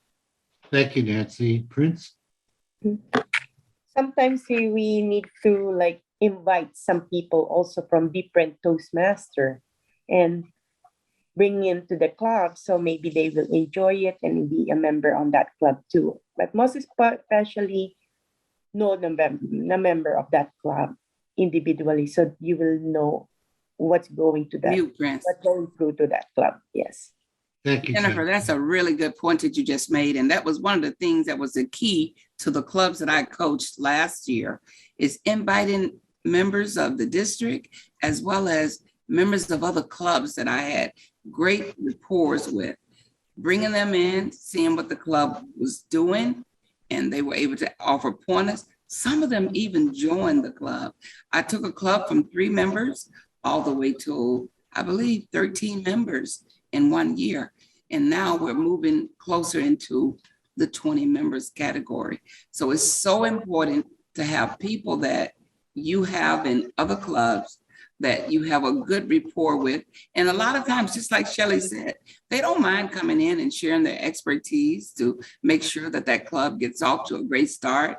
Thank you, Nancy. Prince? Sometimes we need to invite some people also from different Toastmaster and bring into the club, so maybe they will enjoy it and be a member on that club too. But most especially know the member of that club individually, so you will know what's going to that, what's going through to that club. Yes. Thank you, Jennifer. That's a really good point that you just made. And that was one of the things that was the key to the clubs that I coached last year, is inviting members of the district as well as members of other clubs that I had great rapport with, bringing them in, seeing what the club was doing, and they were able to offer pointers. Some of them even joined the club. I took a club from 3 members all the way to, I believe, 13 members in 1 year. And now we're moving closer into the 20 members category. So it's so important to have people that you have in other clubs that you have a good rapport with. And a lot of times, just like Shelley said, they don't mind coming in and sharing their expertise to make sure that that club gets off to a great start.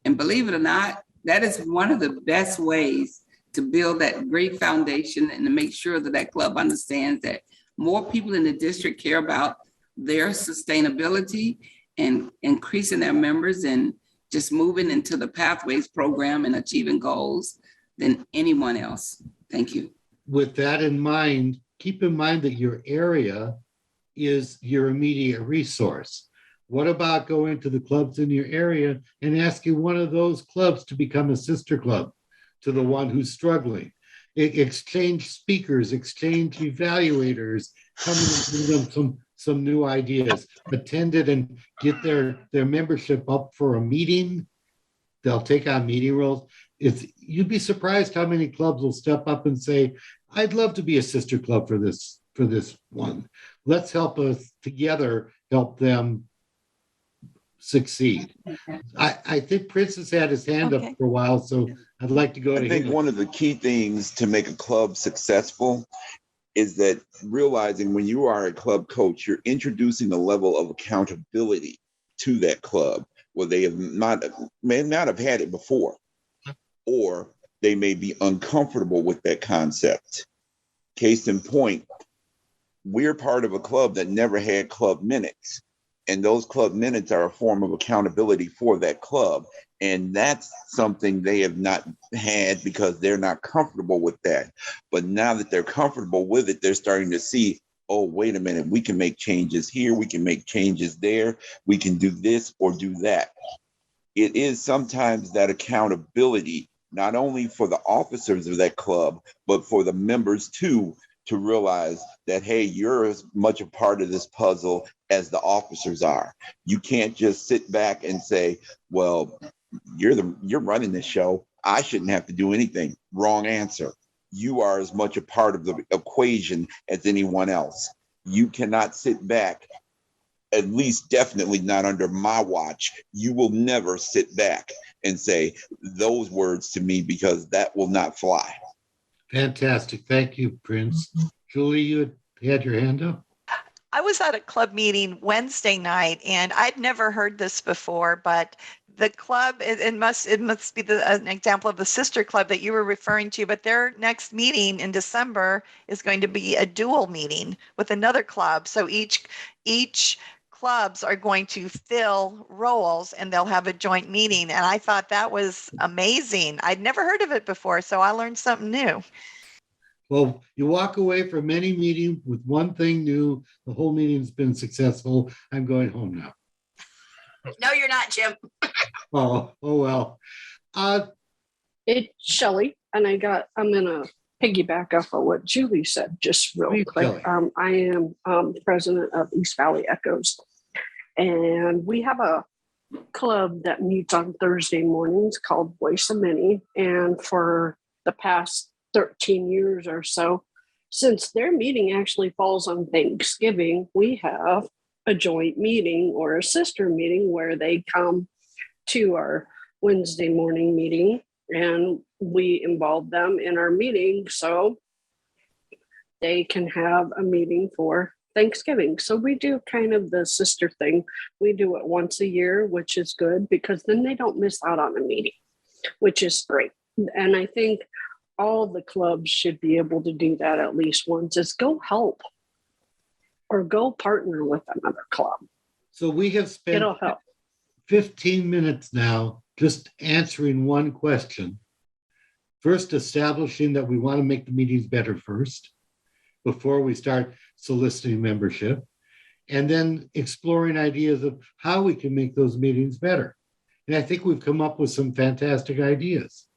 And believe it or not, that is one of the best ways to build that great foundation and to make sure that that club understands that more people in the district care about their sustainability and increasing their members and just moving into the Pathways program and achieving goals than anyone else. Thank you. With that in mind, keep in mind that your area is your immediate resource. What about going to the clubs in your area and asking one of those clubs to become a sister club to the one who's struggling? Exchange speakers, exchange evaluators, come and give them some new ideas. Attend it and get their membership up for a meeting. They'll take on meeting roles. You'd be surprised how many clubs will step up and say, I'd love to be a sister club for this one. Let's help us together, help them succeed. I think Prince has had his hand up Okay. for a while, so I'd like to go to I think him. one of the key things to make a club successful is that realizing when you are a club coach, you're introducing a level of accountability to that club where they may not have had it before, or they may be uncomfortable with that concept. Case in point, we're part of a club that never had club minutes. And those club minutes are a form of accountability for that club. And that's something they have not had because they're not comfortable with that. But now that they're comfortable with it, they're starting to see, oh, wait a minute, we can make changes here, we can make changes there, we can do this or do that. It is sometimes that accountability, not only for the officers of that club, but for the members too, to realize that, hey, you're as much a part of this puzzle as the officers are. You can't just sit back and say, well, you're running this show, I shouldn't have to do anything. Wrong answer. You are as much a part of the equation as anyone else. You cannot sit back, at least definitely not under my watch. You will never sit back and say those words to me because that will not fly. Fantastic. Thank you, Prince. Julie, you had your hand up? I was at a club meeting Wednesday night and I'd never heard this before, but the club, it must be an example of the sister club that you were referring to, but their next meeting in December is going to be a dual meeting with another club. So each clubs are going to fill roles and they'll have a joint meeting. And I thought that was amazing. I'd never heard of it before, so I learned something new. Well, you walk away from any meeting with one thing new. The whole meeting's been successful. I'm going home now. No, you're not, Jim. Oh well. It's Shelley, and I'm gonna piggyback off of what Julie said just real Please, quick. Shelley. I am president of East Valley Echoes, and we have a club that meets on Thursday mornings called Voice of Many. And for the past 13 years or so, since their meeting actually falls on Thanksgiving, we have a joint meeting or a sister meeting where they come to our Wednesday morning meeting and we involve them in our meeting so they can have a meeting for Thanksgiving. So we do kind of the sister thing. We do it once a year, which is good because then they don't miss out on a meeting, which is great. And I think all the clubs should be able to do that at least once, is go help or go partner with another club. So we have spent It'll help. 15 minutes now just answering one question. First, establishing that we want to make the meetings better first before we start soliciting membership, and then exploring ideas of how we can make those meetings better. And I think we've come up with some fantastic ideas.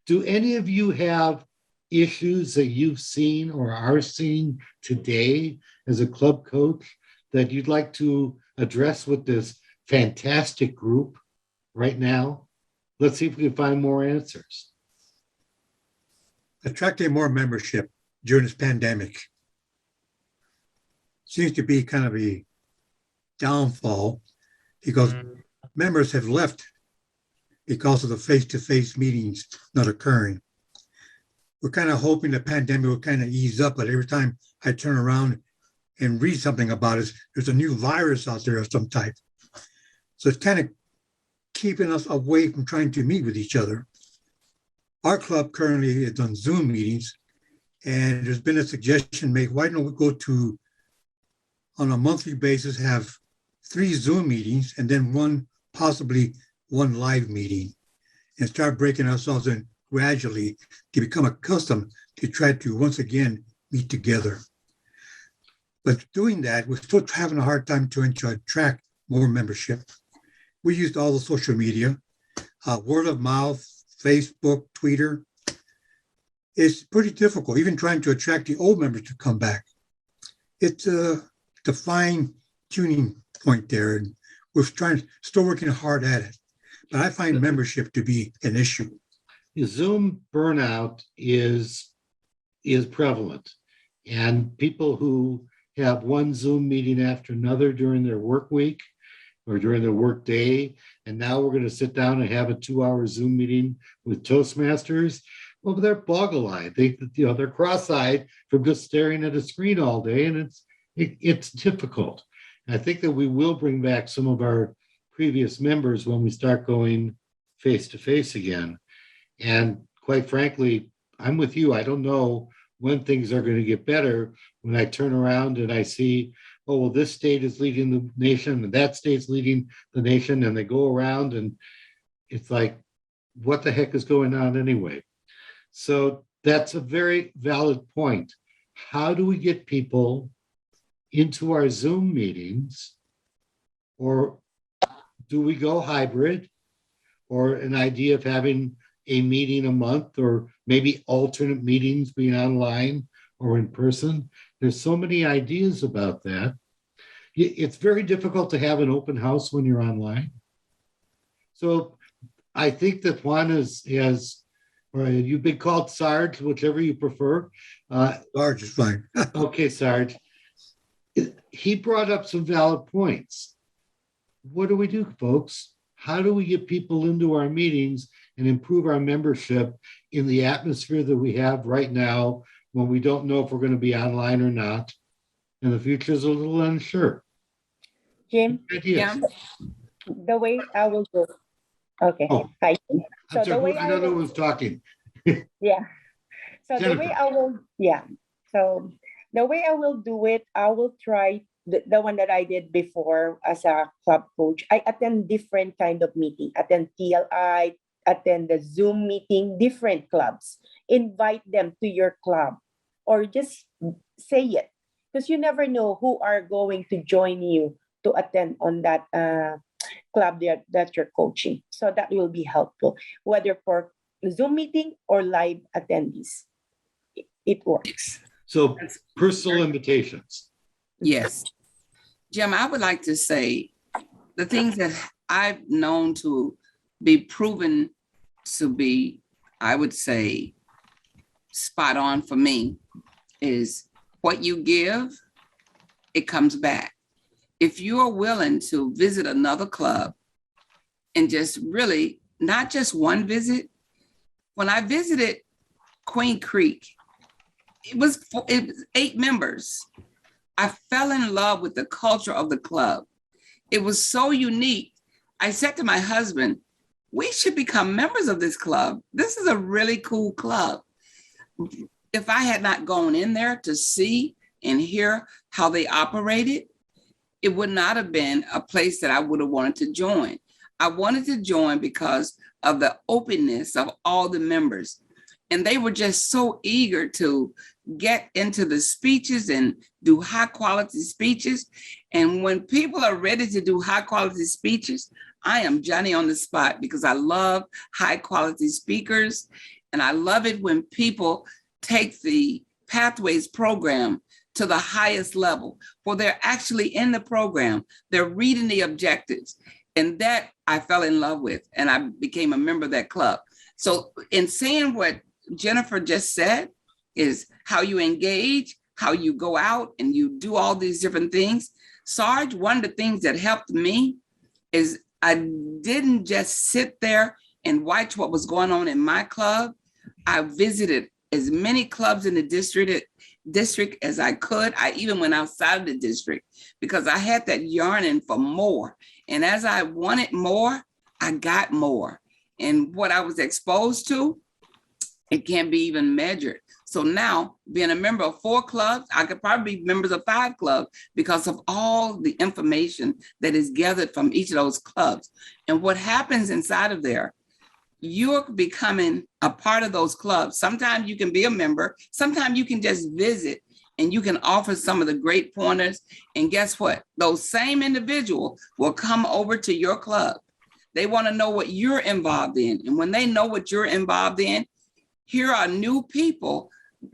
Do any of you have issues that you've seen or are seeing today as a club coach that you'd like to address with this fantastic group right now? Let's see if we can find more answers. Attracting more membership during this pandemic seems to be kind of a downfall because members have left because of the face-to-face meetings not occurring. We're kind of hoping the pandemic will kind of ease up, but every time I turn around and read something about it, there's a new virus out there of some type. So it's kind of keeping us away from trying to meet with each other. Our club currently is on Zoom meetings, and there's been a suggestion made, why don't we go to, on a monthly basis, have 3 Zoom meetings and then possibly one live meeting, and start breaking ourselves in gradually to become accustomed to try to once again meet together. But doing that, we're still having a hard time to attract more membership. We used all the social media, word of mouth, Facebook, Twitter. It's pretty difficult, even trying to attract the old members to come back. It's a fine tuning point there, and we're still working hard at it. But I find membership to be an issue. Zoom burnout is prevalent, and people who have one Zoom meeting after another during their work week or during their work day. And now we're going to sit down and have a 2-hour Zoom meeting with Toastmasters. Well, they're boggle-eyed. They're cross-eyed from just staring at a screen all day, and it's difficult. And I think that we will bring back some of our previous members when we start going face-to-face again. And quite frankly, I'm with you. I don't know when things are going to get better when I turn around and I see, oh, well, this state is leading the nation and that state's leading the nation, and they go around and it's like, what the heck is going on anyway? So that's a very valid point. How do we get people into our Zoom meetings? Or do we go hybrid? Or an idea of having a meeting a month, or maybe alternate meetings being online or in person? There's so many ideas about that. It's very difficult to have an open house when you're online. So I think that Juan or you've been called Sarge, whichever you prefer. Sarge is fine. Okay, Sarge. He brought up some valid points. What do we do, folks? How do we get people into our meetings and improve our membership in the atmosphere that we have right now, when we don't know if we're going to be online or not, and the future is a little unsure? Jim, Ideas? the way I will do. Okay. Oh. Hi. I'm So the way sorry, I don't know who's talking. Yeah. So Jennifer. the way I will, yeah. So the way I will do it, I will try the one that I did before as a club coach. I attend different kind of meeting, attend TLI, attend the Zoom meeting, different clubs. Invite them to your club, or just say it, because you never know who are going to join you to attend on that club that you're coaching. So that will be helpful, whether for Zoom meeting or live attendees. It works. So personal invitations. Yes. Jim, I would like to say the things that I've known to be proven to be, I would say, spot on for me is what you give, it comes back. If you are willing to visit another club and just really, not just one visit. When I visited Queen Creek, it was 8 members. I fell in love with the culture of the club. It was so unique. I said to my husband, we should become members of this club. This is a really cool club. If I had not gone in there to see and hear how they operated, it would not have been a place that I would have wanted to join. I wanted to join because of the openness of all the members. And they were just so eager to get into the speeches and do high quality speeches. And when people are ready to do high quality speeches, I am Johnny on the spot, because I love high quality speakers. And I love it when people take the Pathways program to the highest level, where they're actually in the program, they're reading the objectives. And that I fell in love with, and I became a member of that club. So in saying what Jennifer just said, is how you engage, how you go out and you do all these different things. Sarge, one of the things that helped me is I didn't just sit there and watch what was going on in my club. I visited as many clubs in the district as I could. I even went outside of the district because I had that yearning for more. And as I wanted more, I got more. And what I was exposed to, it can't be even measured. So now, being a member of 4 clubs, I could probably be members of 5 clubs because of all the information that is gathered from each of those clubs. And what happens inside of there, you're becoming a part of those clubs. Sometimes you can be a member, sometimes you can just visit and you can offer some of the great pointers. And guess what? Those same individuals will come over to your club. They want to know what you're involved in. And when they know what you're involved in, here are new people.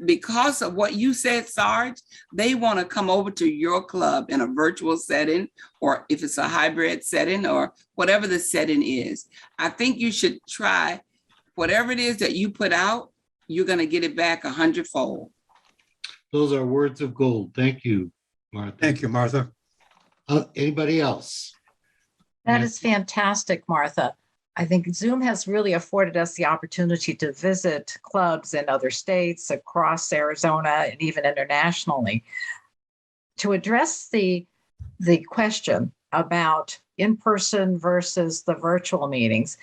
Because of what you said, Sarge, they want to come over to your club in a virtual setting, or if it's a hybrid setting, or whatever the setting is. I think you should try whatever it is that you put out, you're going to get it back 100-fold. Those are words of gold. Thank you, Martha. Thank you, Martha. Anybody else? That is fantastic, Martha. I think Zoom has really afforded us the opportunity to visit clubs in other states, across Arizona, and even internationally. To address the question about in-person versus the virtual meetings,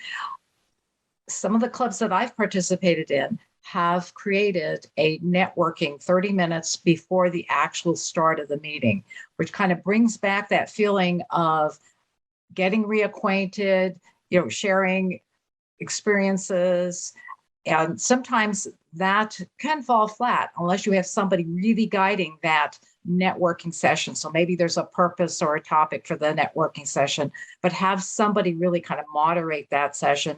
some of the clubs that I've participated in have created a networking 30 minutes before the actual start of the meeting, which kind of brings back that feeling of getting reacquainted, sharing experiences. And sometimes that can fall flat unless you have somebody really guiding that networking session. So maybe there's a purpose or a topic for the networking session, but have somebody really kind of moderate that session.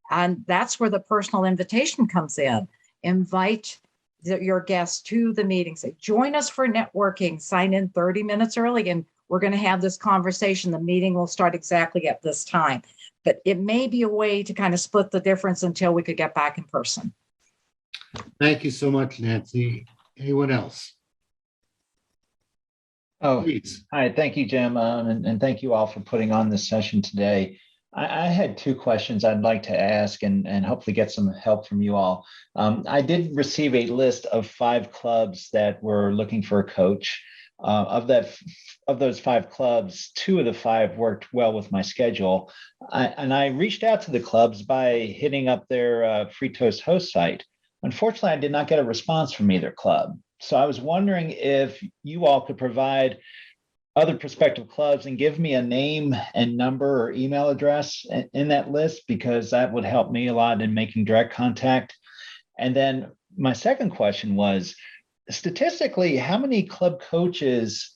And that's where the personal invitation comes in. Invite your guests to the meeting. Say, join us for networking. Sign in 30 minutes early and we're going to have this conversation. The meeting will start exactly at this time. But it may be a way to kind of split the difference until we could get back in person. Thank you so much, Nancy. Anyone else? Oh, Please. hi. Thank you, Jim. And thank you all for putting on this session today. I had two questions I'd like to ask and hopefully get some help from you all. I did receive a list of 5 clubs that were looking for a coach. Of those 5 clubs, 2 of the 5 worked well with my schedule. I reached out to the clubs by hitting up their Free Toast host site. Unfortunately, I did not get a response from either club. So I was wondering if you all could provide other prospective clubs and give me a name and number or email address in that list, because that would help me a lot in making direct contact. And then my second question was, statistically, how many club coaches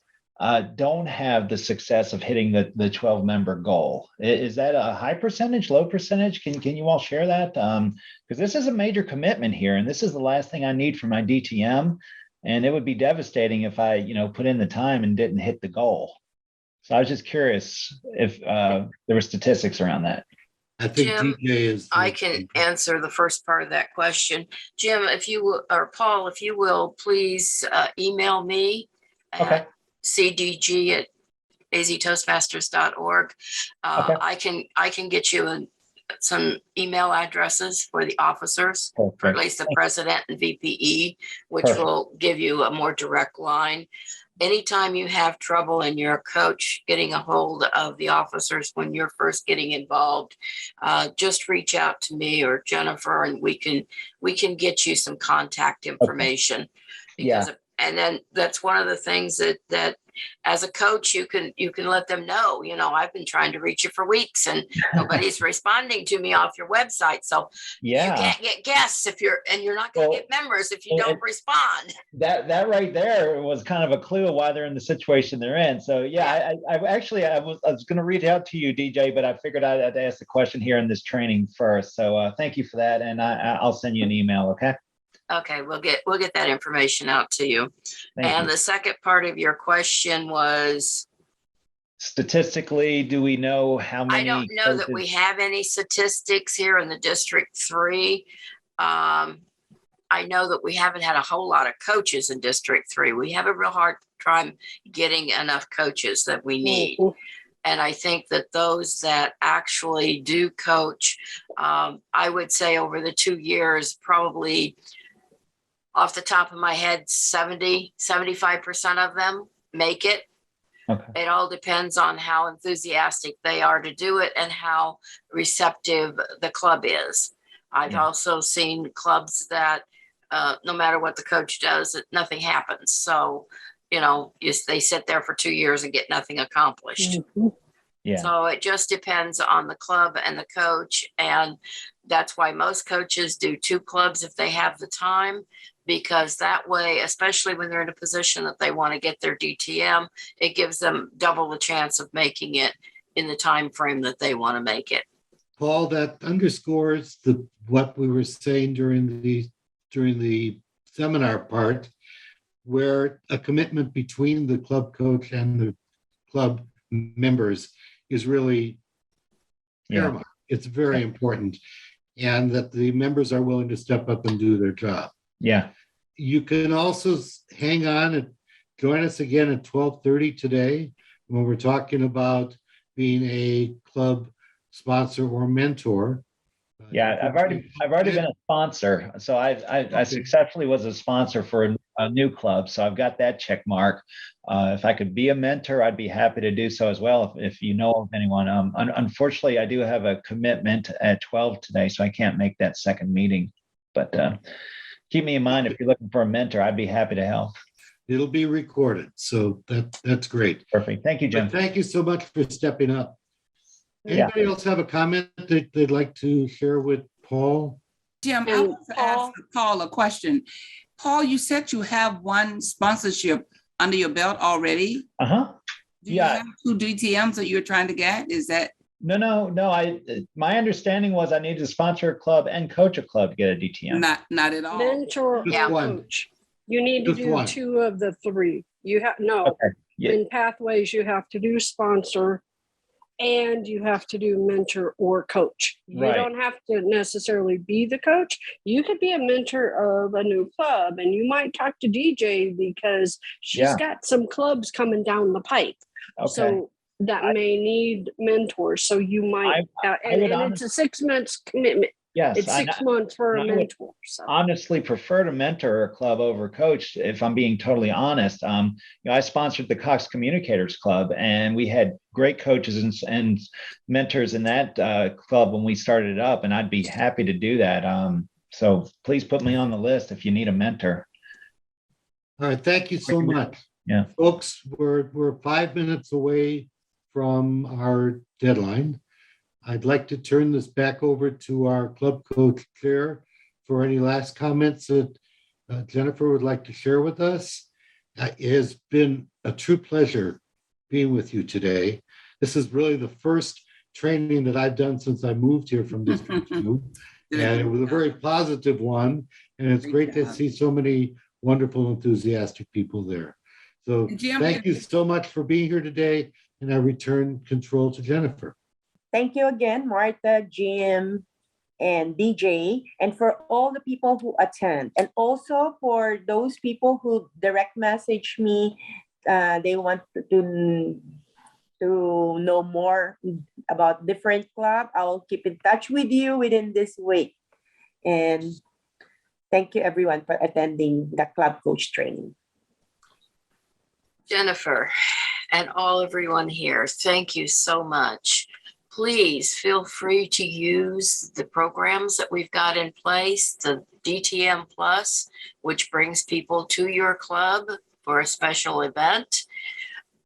don't have the success of hitting the 12-member goal? Is that a high percentage, low percentage? Can you all share that? Because this is a major commitment here, and this is the last thing I need for my DTM. And it would be devastating if I, put in the time and didn't hit the goal. So I was just curious if there were statistics around that. I think Jim, DJ is. I can answer the first part of that question. Jim, if you will, or Paul, if you will, please email me at cdg@aztoastmasters.org. Okay. I can get you some email addresses for the officers, for at least the president and VPE, which will give you a more direct line. Anytime you have trouble and you're a coach getting a hold of the officers when you're first getting involved, just reach out to me or Jennifer, and we can get you some contact information. Because and then that's one of the things that as a coach you can let them know, I've been trying to reach you for weeks and nobody's responding to me off your website. So you can't get guests if you're not going to get members if you don't respond. That right there was kind of a clue of why they're in the situation they're in. So I was going to reach out to you, DJ, but I figured I'd ask the question here in this training first. So thank you for that, and I'll send you an email. Okay. Okay, we'll get that information out to you. Thank you. The second part of your question was, statistically, do we know how many? I don't know that we have any statistics here in the District 3. I know that we haven't had a whole lot of coaches in District 3. We have a real hard time getting enough coaches that we need. And I think that those that actually do coach, I would say over the 2 years, probably off the top of my head, 75% of them make it. Okay. It all depends on how enthusiastic they are to do it and how receptive the club is. I've also seen clubs that no matter what the coach does, nothing happens. So, they sit there for 2 years and get nothing accomplished. Yeah. So it just depends on the club and the coach. And that's why most coaches do 2 clubs if they have the time, because that way, especially when they're in a position that they want to get their DTM, it gives them double the chance of making it in the time frame that they want to make it. Paul, that underscores what we were saying during the seminar part, where a commitment between the club coach and the club members is really paramount. It's very important, and that the members are willing to step up and do their job. Yeah. You can also hang on and join us again at 12:30 today when we're talking about being a club sponsor or mentor. Yeah, I've already been a sponsor. So I successfully was a sponsor for a new club. So I've got that check mark. If I could be a mentor, I'd be happy to do so as well. If you know of anyone, unfortunately, I do have a commitment at 12 today, so I can't make that second meeting. But keep me in mind if you're looking for a mentor. I'd be happy to help. It'll be recorded, so that's great. Perfect. Thank you, Jim. But thank you so much for stepping up. Yeah. Anybody else have a comment that they'd like to share with Paul? Jim, I want to ask Paul a question. Paul, you said you have one sponsorship under your belt already. Uh-huh. Do you have 2 DTMs that you're trying to get? Is that? No. My understanding was I needed to sponsor a club and coach a club to get a DTM. Not at all. Mentor Just or one. coach. You need to Just do one. 2 of the 3. You have Okay. Yeah. in pathways, you have to do sponsor and you have to do mentor or coach. You Right. don't have to necessarily be the coach. You could be a mentor of a new club, and you might talk to DJ because she's got some clubs coming down the pipe. Okay. So that may need mentors. So you might, and it's a 6 months commitment. Yes. It's 6 months for a mentor. So. Honestly prefer to mentor a club over coach, if I'm being totally honest. I sponsored the Cox Communicators Club, and we had great coaches and mentors in that club when we started it up, and I'd be happy to do that. So please put me on the list if you need a mentor. All right, thank you so much. Yeah. Folks, we're 5 minutes away from our deadline. I'd like to turn this back over to our club coach chair for any last comments that Jennifer would like to share with us. It has been a true pleasure being with you today. This is really the first training that I've done since I moved here from District 2, and it was a very positive one, and it's great to see so many wonderful, enthusiastic people there. So thank you so much for being here today, and I return control to Jennifer. Thank you again, Martha, Jim, and DJ, and for all the people who attend, and also for those people who direct message me. They want to know more about different club. I'll keep in touch with you within this week. And thank you everyone for attending the club coach training. Jennifer and everyone here, thank you so much. Please feel free to use the programs that we've got in place, the DTM Plus, which brings people to your club for a special event.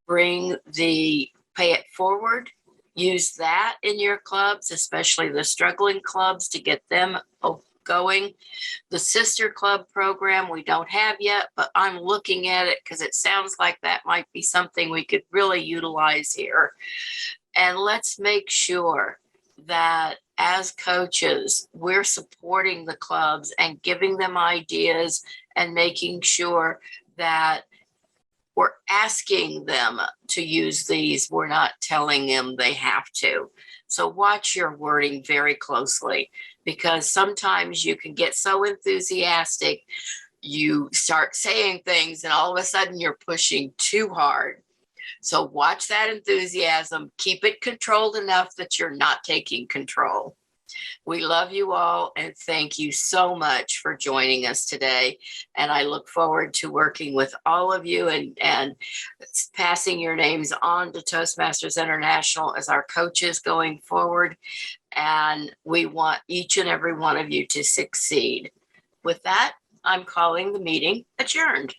Bring the Pay It Forward. Use that in your clubs, especially the struggling clubs, to get them going. The sister club program we don't have yet, but I'm looking at it because it sounds like that might be something we could really utilize here. And let's make sure that as coaches, we're supporting the clubs and giving them ideas and making sure that we're asking them to use these. We're not telling them they have to. So watch your wording very closely, because sometimes you can get so enthusiastic, you start saying things and all of a sudden you're pushing too hard. So watch that enthusiasm, keep it controlled enough that you're not taking control. We love you all and thank you so much for joining us today. And I look forward to working with all of you and passing your names on to Toastmasters International as our coaches going forward. And we want each and every one of you to succeed. With that, I'm calling the meeting adjourned.